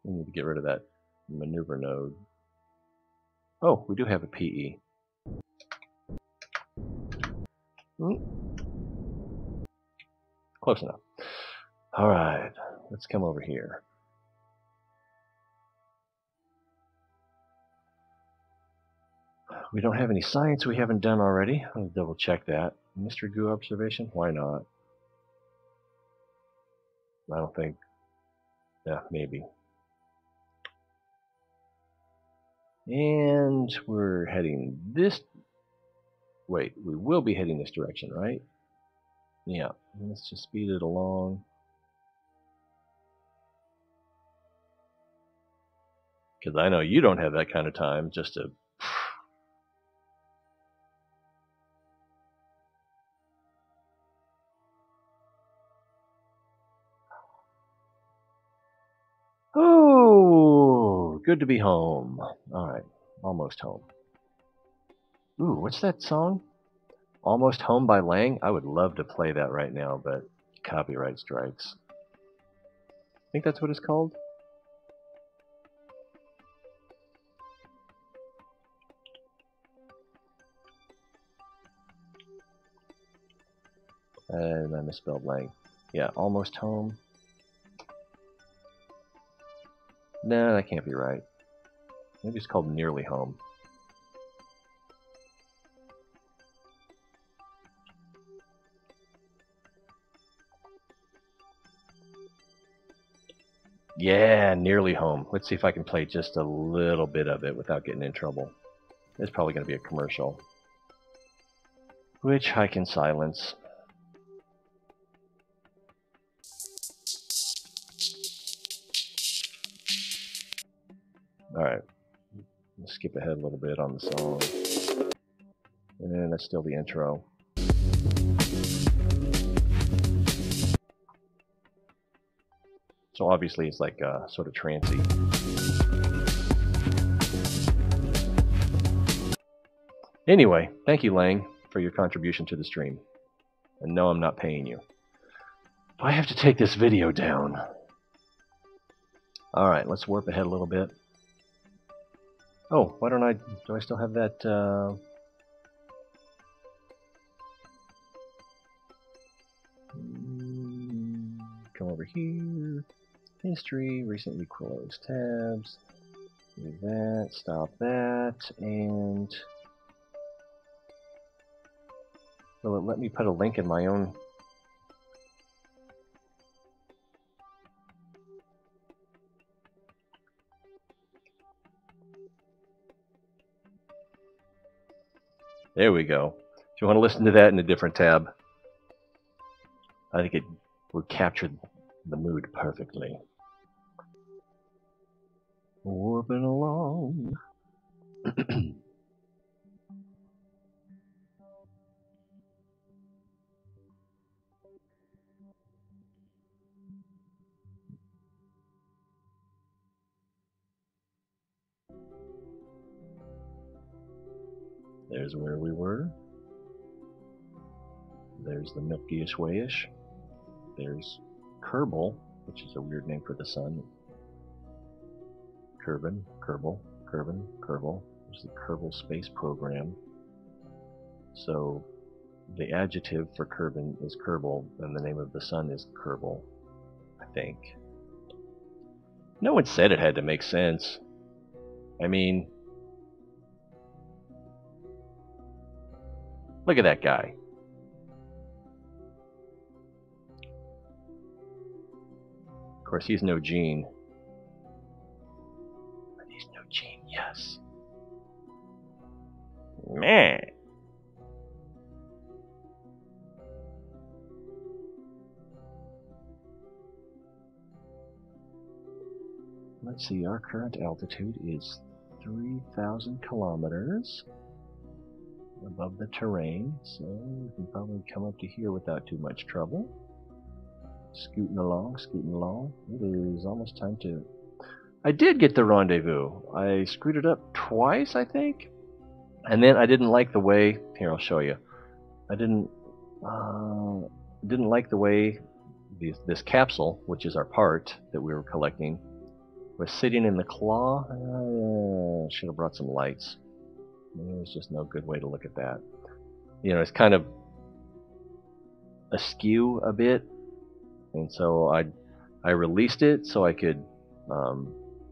We need to get rid of that maneuver node. Oh, we do have a PE. Close enough. Alright, let's come over here. We don't have any science we haven't done already. I'll double check that. Mystery goo observation? Why not? I don't think... Yeah, maybe. And we're heading this... Wait, we will be heading this direction, right? Yeah, let's just speed it along. Because I know you don't have that kind of time just to... Oh, good to be home. Alright, almost home. Ooh, what's that song? Almost Home by Lang? I would love to play that right now, but copyright strikes. I think that's what it's called? And I misspelled Lang. Yeah, Almost Home. No, that can't be right. Maybe it's called Nearly Home. Yeah, Nearly Home. Let's see if I can play just a little bit of it without getting in trouble. It's probably going to be a commercial, which I can silence. Alright, let's skip ahead a little bit on the song. And that's still the intro. So obviously it's like sort of trancy. Anyway, thank you, Lang, for your contribution to the stream. And no, I'm not paying you. I have to take this video down. Alright, let's warp ahead a little bit. Oh, why don't I... Do I still have that... Come over here. History, recently closed tabs. Do that, stop that, and... Will it let me put a link in my own... There we go. If you want to listen to that in a different tab, I think it would capture the mood perfectly. Warping along. There's where we were. There's the milky-ish wayish. There's Kerbal, which is a weird name for the sun. Kerbin, Kerbal, Kerbin, Kerbal. There's the Kerbal space program. So the adjective for Kerbin is Kerbal, and the name of the sun is Kerbal, I think. No one said it had to make sense. I mean, look at that guy. Of course, he's no Gene. But he's no Gene, yes. Meh. Let's see, our current altitude is 3,000 kilometers above the terrain, so we can probably come up to here without too much trouble. Scooting along, scooting along. It is almost time to... I did get the rendezvous. I screwed it up twice, I think. And then I didn't like the way... Here, I'll show you. I didn't like the way this capsule, which is our part that we were collecting, was sitting in the Klaw. Should have brought some lights. There's just no good way to look at that. You know, it's kind of askew a bit, and so I released it so I could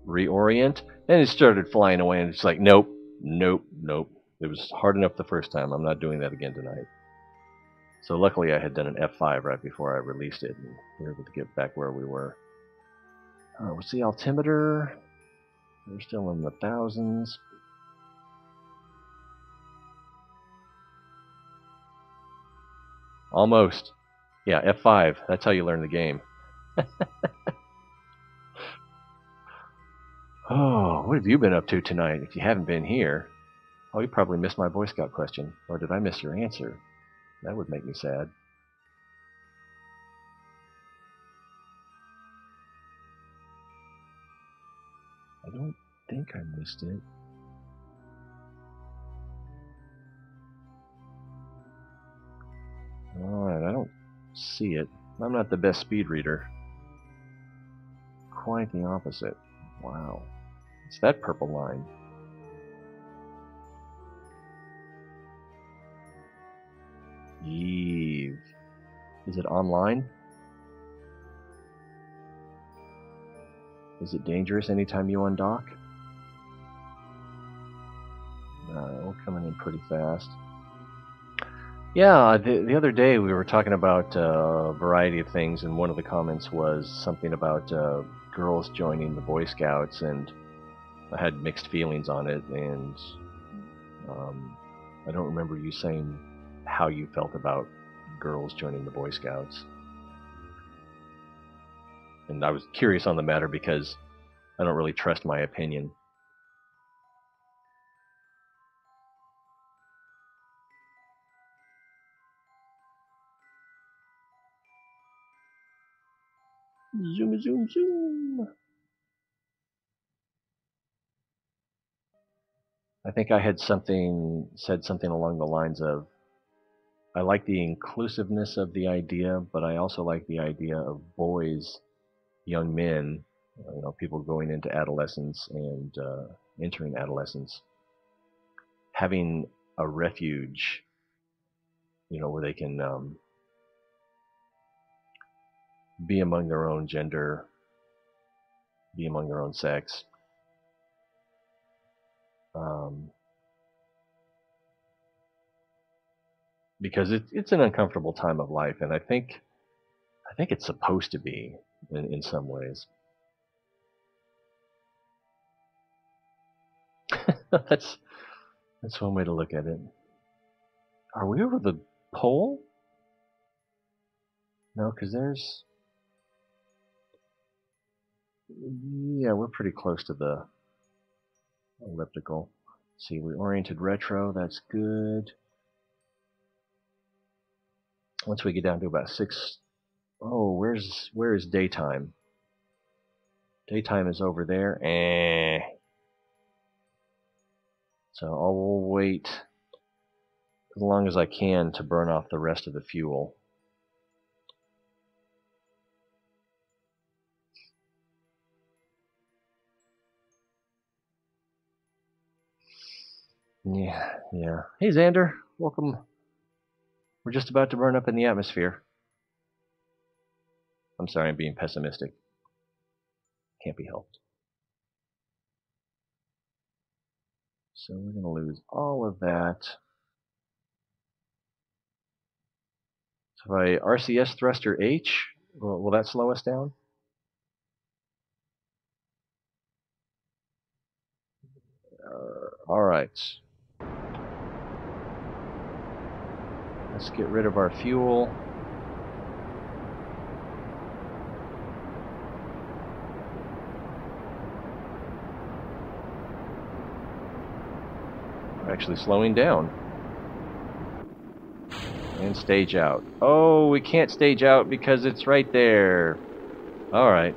reorient, and it started flying away, and it's like, nope, nope, nope. It was hard enough the first time. I'm not doing that again tonight. So luckily I had done an F5 right before I released it, and we were able to get back where we were. What's the altimeter? We're still in the thousands. Almost. Yeah, F5. That's how you learn the game. Oh, what have you been up to tonight if you haven't been here? Oh, you probably missed my Boy Scout question. Or did I miss your answer? That would make me sad. I don't think I missed it. Alright, I don't see it. I'm not the best speed reader. Quite the opposite. Wow. It's that purple line. Eve. Is it online? Is it dangerous anytime you undock? No, coming in pretty fast. Yeah, the other day we were talking about a variety of things, and one of the comments was something about girls joining the Boy Scouts, and I had mixed feelings on it, and I don't remember you saying how you felt about girls joining the Boy Scouts. And I was curious on the matter because I don't really trust my opinion. Zoom, zoom, zoom. I think I had said something along the lines of, I like the inclusiveness of the idea, but I also like the idea of boys, young men, people going into adolescence and entering adolescence, having a refuge, where they can be among their own gender, be among their own sex. Because it's an uncomfortable time of life, and I think it's supposed to be in some ways. that's one way to look at it. Are we over the pole? No, because there's... Yeah, we're pretty close to the elliptical. Let's see, we oriented retro, that's good. Once we get down to about 6... Oh, where is daytime? Daytime is over there. So I'll wait as long as I can to burn off the rest of the fuel. Yeah. Hey, Xander. Welcome. We're just about to burn up in the atmosphere. I'm sorry, I'm being pessimistic. Can't be helped. So we're going to lose all of that. So if I RCS thruster H, will that slow us down? All right. Let's get rid of our fuel. We're actually slowing down. And stage out. Oh, we can't stage out because it's right there. All right.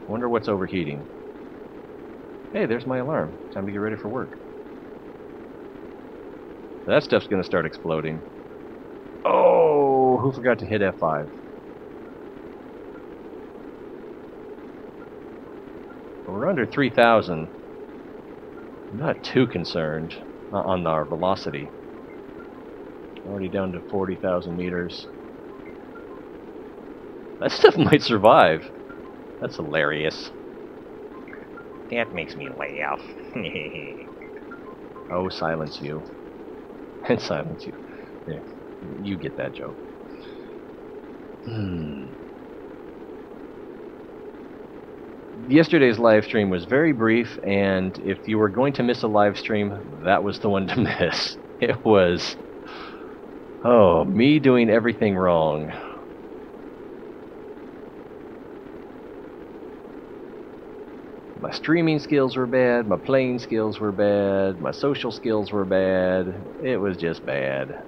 Wonder what's overheating. Hey, there's my alarm. Time to get ready for work. That stuff's going to start exploding. Oh, who forgot to hit F5? We're under 3,000. I'm not too concerned on our velocity. Already down to 40,000 meters. That stuff might survive. That's hilarious. That makes me laugh. Oh, silence you. And silence you. Yeah, you get that joke. Yesterday's live stream was very brief, and if you were going to miss a live stream, that was the one to miss. It was... Oh, me doing everything wrong. My streaming skills were bad, my playing skills were bad, my social skills were bad. It was just bad.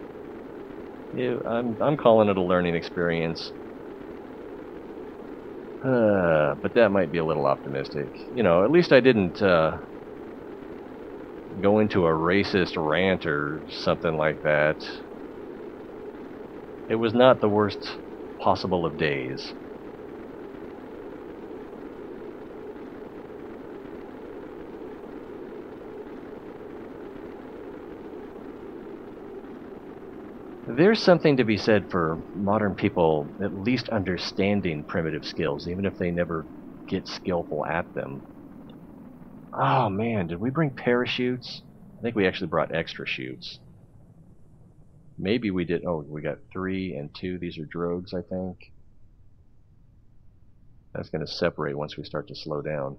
I'm calling it a learning experience. But that might be a little optimistic. At least I didn't go into a racist rant or something like that. It was not the worst possible of days. There's something to be said for modern people at least understanding primitive skills, even if they never get skillful at them. Oh man, did we bring parachutes? I think we actually brought extra chutes. Maybe we did. Oh, we got 3 and 2. These are drogues, I think. That's going to separate once we start to slow down.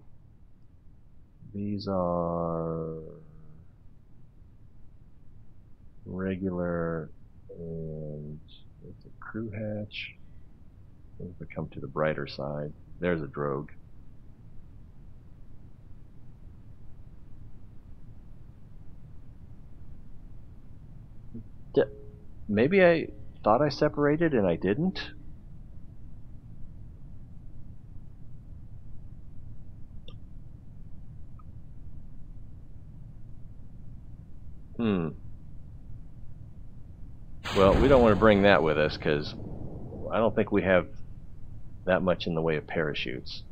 These are regular, and it's a crew hatch. If we come to the brighter side, there's a drogue. Maybe I thought I separated and I didn't? Well, we don't want to bring that with us because I don't think we have that much in the way of parachutes.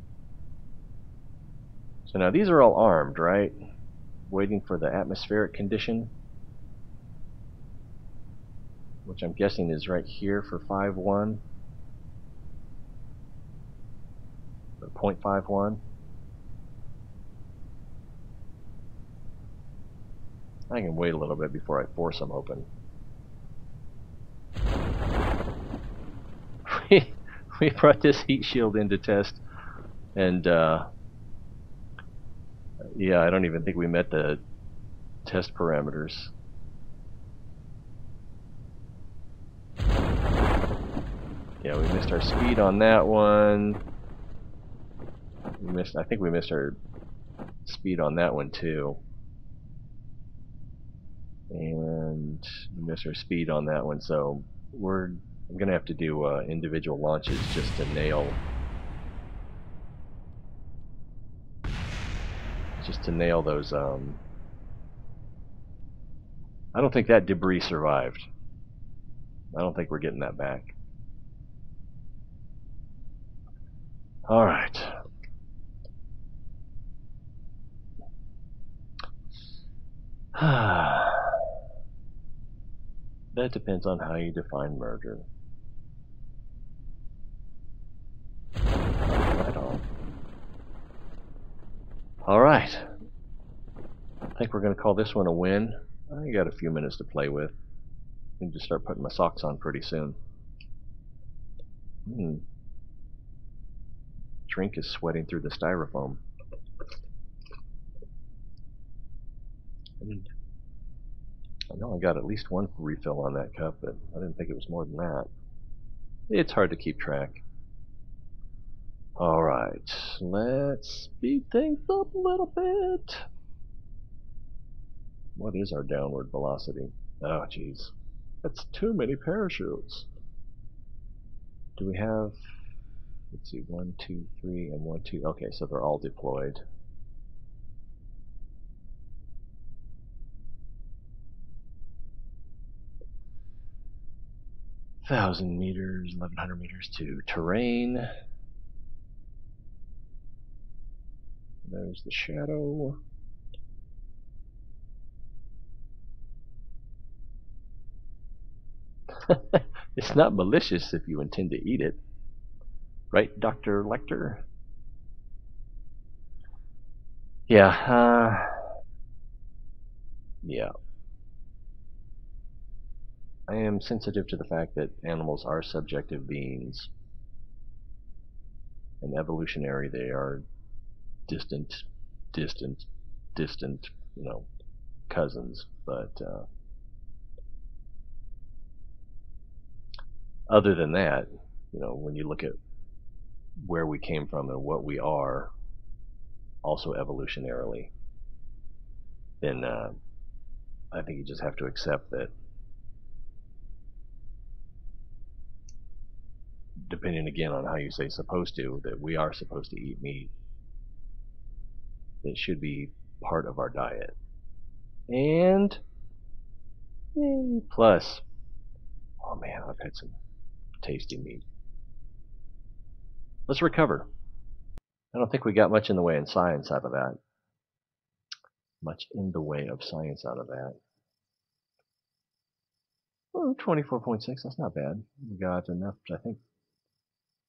So now these are all armed, right? Waiting for the atmospheric condition, which I'm guessing is right here for 5.1 or 0.51. I can wait a little bit before I force them open. We brought this heat shield in to test, and yeah, I don't even think we met the test parameters. Yeah, we missed our speed on that one. I think we missed our speed on that one too. And we missed our speed on that one, so I'm gonna have to do individual launches just to nail those. I don't think that debris survived. I don't think we're getting that back. All right. That depends on how you define murder. Right on. All right. I think we're going to call this one a win. I got a few minutes to play with. I need to start putting my socks on pretty soon. Drink is sweating through the styrofoam. I know I got at least one refill on that cup, but I didn't think it was more than that. It's hard to keep track. Alright, let's speed things up a little bit. What is our downward velocity? Oh, jeez. That's too many parachutes. Do we have... Let's see, 1, 2, 3, and 1, 2. Okay, so they're all deployed. $1,000 meters, 1,100 meters to terrain. There's the shadow. It's not malicious if you intend to eat it. Right, Dr. Lecter? Yeah, yeah. I am sensitive to the fact that animals are subjective beings. And evolutionary, they are distant, cousins. But other than that, when you look at where we came from and what we are, also evolutionarily, then I think you just have to accept that, depending again on how you say supposed to, that we are supposed to eat meat. It should be part of our diet. And plus, oh man, I've had some tasty meat. Let's recover. I don't think we got much in the way of science out of that. Oh, 24.6, that's not bad. We got enough, I think,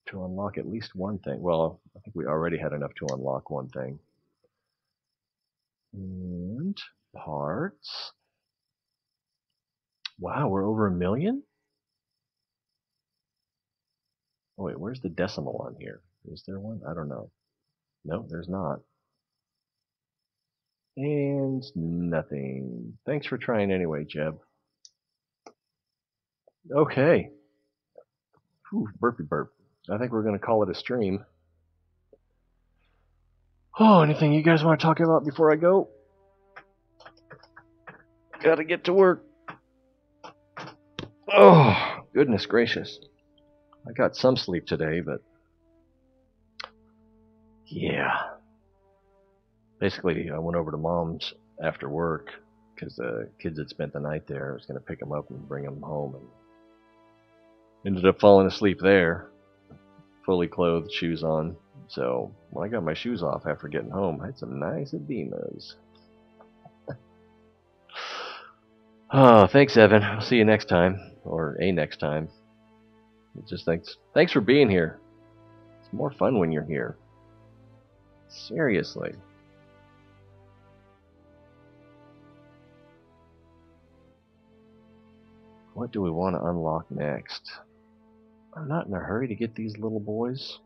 to unlock at least one thing. Well, I think we already had enough to unlock one thing. And parts. Wow, we're over 1 million? Oh wait, where's the decimal on here? Is there one? I don't know. No, there's not. And nothing. Thanks for trying anyway, Jeb. Okay. Whew, burpy burp. I think we're going to call it a stream. Oh, anything you guys want to talk about before I go? Gotta get to work. Oh, goodness gracious. I got some sleep today, but yeah. Basically, I went over to Mom's after work because the kids had spent the night there. I was going to pick them up and bring them home, and ended up falling asleep there, fully clothed, shoes on. So when I got my shoes off after getting home, I had some nice edemas. Oh, thanks, Evan. I'll see you next time, or a next time. Just thanks for being here. It's more fun when you're here. Seriously. What do we want to unlock next? I'm not in a hurry to get these little boys.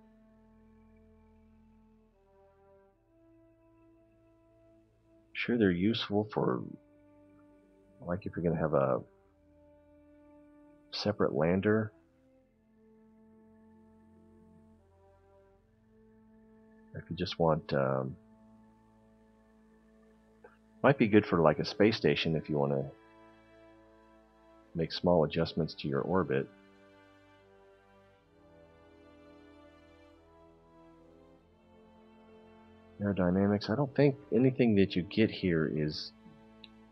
Sure, they're useful for, like, if you're going to have a separate lander. If you just want, might be good for like a space station if you want to make small adjustments to your orbit. Aerodynamics, I don't think anything that you get here is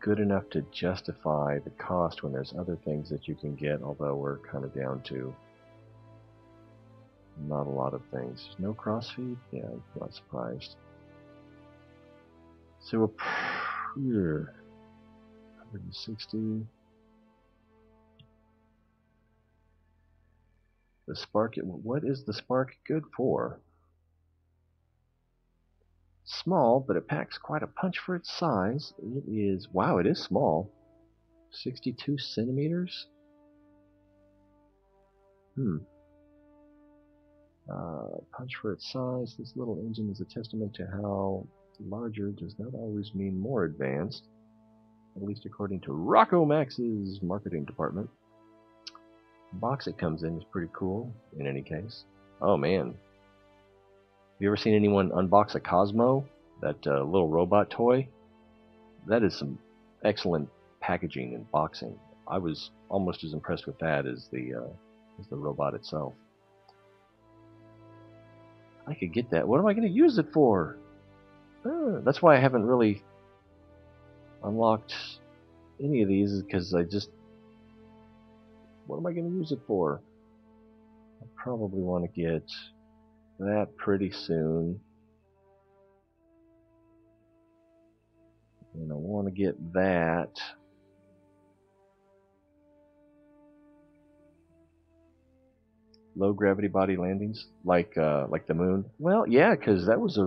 good enough to justify the cost when there's other things that you can get, although we're kind of down to not a lot of things. No crossfeed? Yeah, I'm not surprised. So we're here. 160. The spark, what is the spark good for? Small, but it packs quite a punch for its size. It is, wow, it is small. 62 centimeters? Punch for its size. This little engine is a testament to how larger does not always mean more advanced, at least according to Rocco Max's marketing department. The box it comes in is pretty cool, in any case. Oh man. Have you ever seen anyone unbox a Cosmo? That little robot toy? That is some excellent packaging and boxing. I was almost as impressed with that as the robot itself. I could get that. What am I going to use it for? That's why I haven't really unlocked any of these, because I just... What am I going to use it for? I probably want to get that pretty soon. And I want to get that. Low gravity body landings, like the moon. Well, yeah, because it was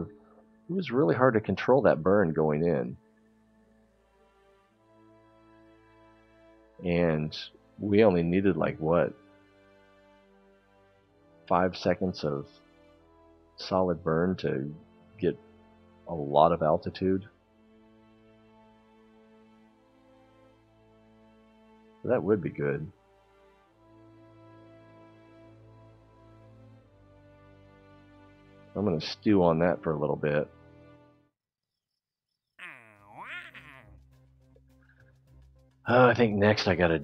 really hard to control that burn going in. And we only needed like what? 5 seconds of solid burn to get a lot of altitude. So that would be good. I'm going to stew on that for a little bit. I think next I got to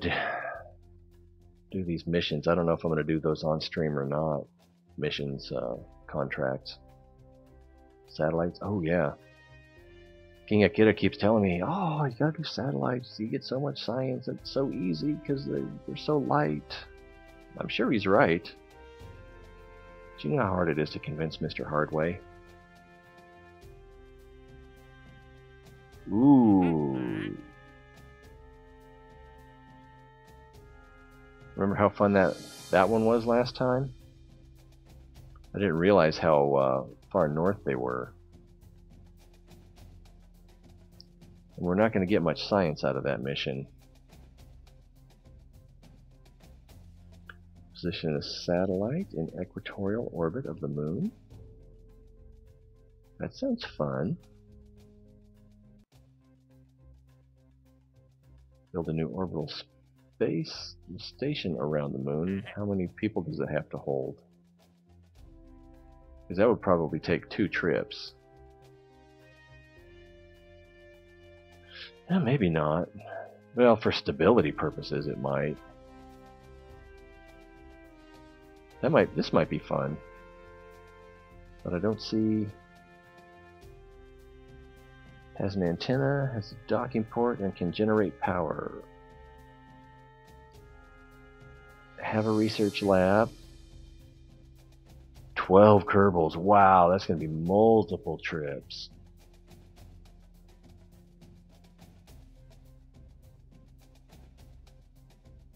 do these missions. I don't know if I'm going to do those on stream or not. Missions, contracts. Satellites. Oh yeah. King Akira keeps telling me, oh, you got to do satellites. You get so much science. It's so easy because they're so light. I'm sure he's right. Do you know how hard it is to convince Mr. Hardway? Ooh. Remember how fun that one was last time? I didn't realize how far north they were. And we're not going to get much science out of that mission. Position a satellite in equatorial orbit of the moon. That sounds fun. Build a new orbital space station around the moon. How many people does it have to hold? Because that would probably take 2 trips. Maybe not. Well, for stability purposes it might. This might be fun. But I don't see Has an antenna, has a docking port, and can generate power. Have a research lab. 12 Kerbals. Wow, that's going to be multiple trips.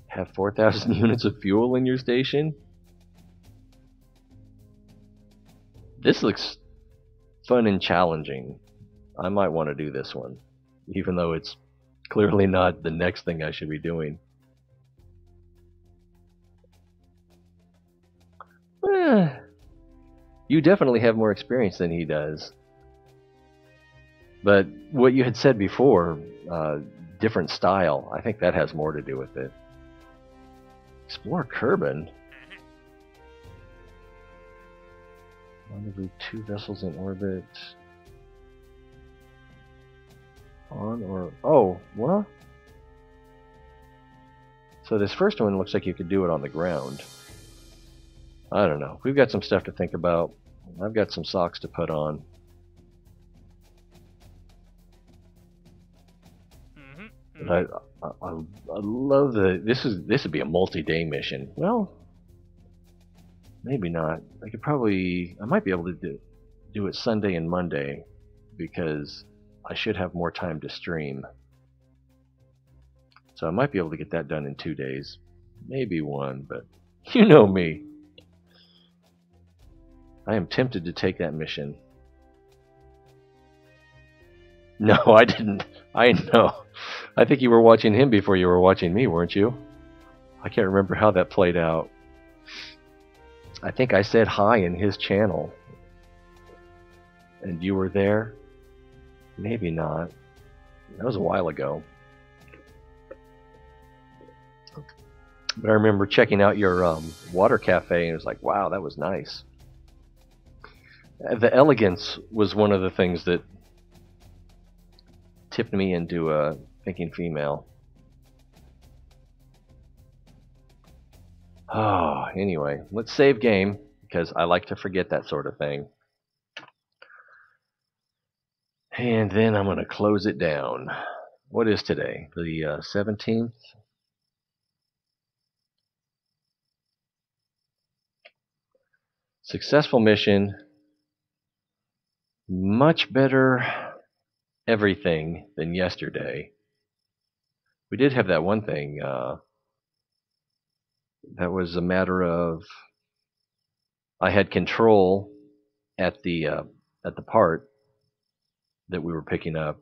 Have 4,000 units of fuel in your station? This looks fun and challenging. I might want to do this one, even though it's clearly not the next thing I should be doing. You definitely have more experience than he does. But what you had said before, different style, I think that has more to do with it. Explore Kerbal. Rendezvous 2 vessels in orbit. On or... Oh, what? So this first one looks like you could do it on the ground. I don't know. We've got some stuff to think about. I've got some socks to put on. I love the... This would be a multi-day mission. Well, maybe not. I might be able to do it Sunday and Monday, because I should have more time to stream. So I might be able to get that done in 2 days. Maybe one, but you know me. I am tempted to take that mission. No, I didn't. I know. I think you were watching him before you were watching me, weren't you? I can't remember how that played out. I think I said hi in his channel. And you were there? Maybe not. That was a while ago. But I remember checking out your water cafe, and it was like, wow, that was nice. The elegance was one of the things that tipped me into thinking female. Oh, anyway, let's save game, because I like to forget that sort of thing. And then I'm going to close it down. What is today? The 17th? Successful mission. Much better everything than yesterday. We did have that one thing. That was a matter of I had control at the part that we were picking up,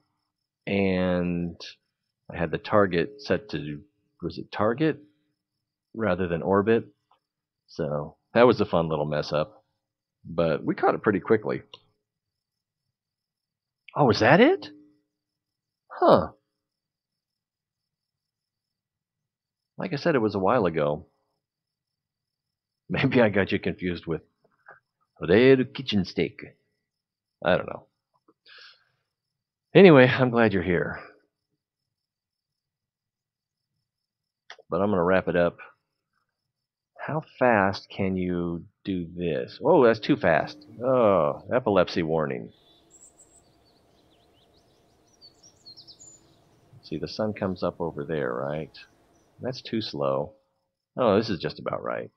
and I had the target set to, was it target rather than orbit? So that was a fun little mess up, but we caught it pretty quickly. Oh, was that it? Huh. Like I said, it was a while ago. Maybe I got you confused with red kitchen steak. I don't know. Anyway, I'm glad you're here. But I'm going to wrap it up. How fast can you do this? Oh, that's too fast. Oh, epilepsy warning. See, the sun comes up over there, right? That's too slow. Oh, this is just about right.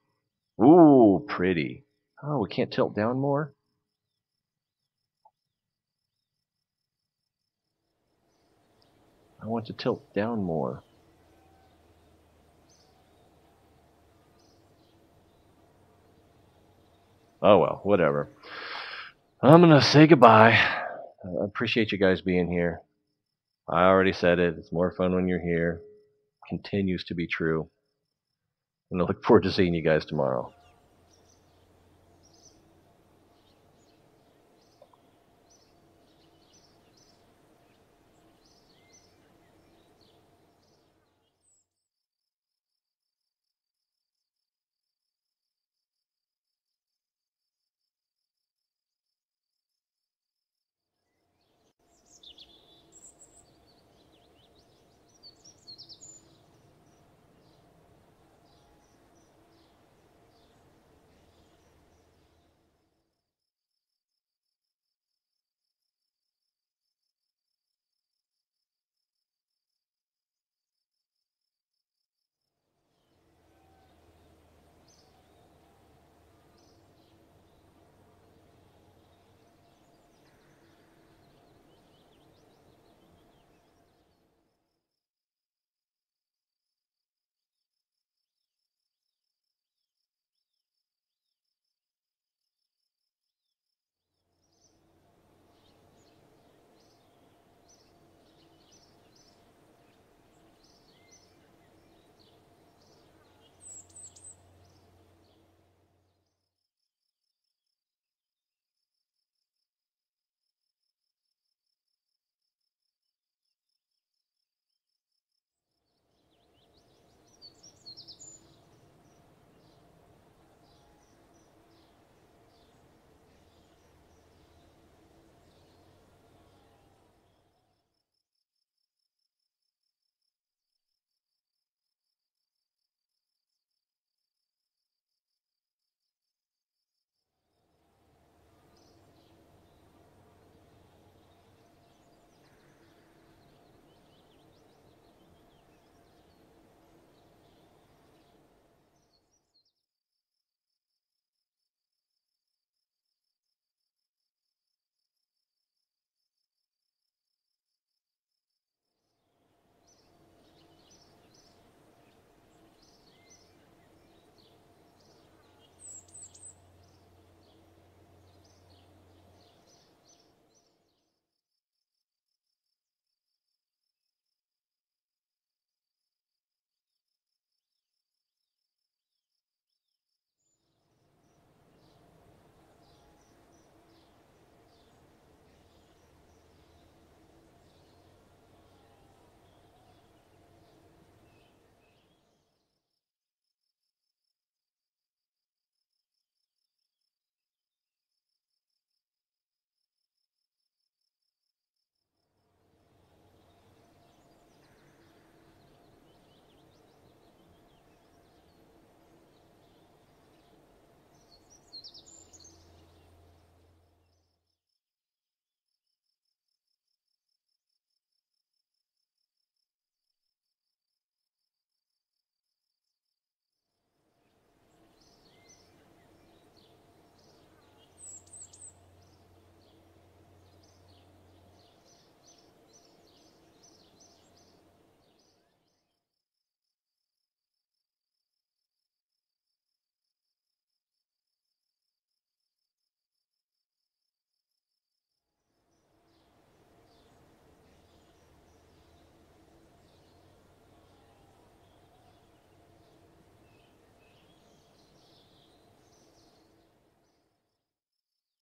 Ooh, pretty. Oh, we can't tilt down more? I want to tilt down more. Oh well, whatever. I'm gonna say goodbye. I appreciate you guys being here. I already said it. It's more fun when you're here. Continues to be true. And I look forward to seeing you guys tomorrow.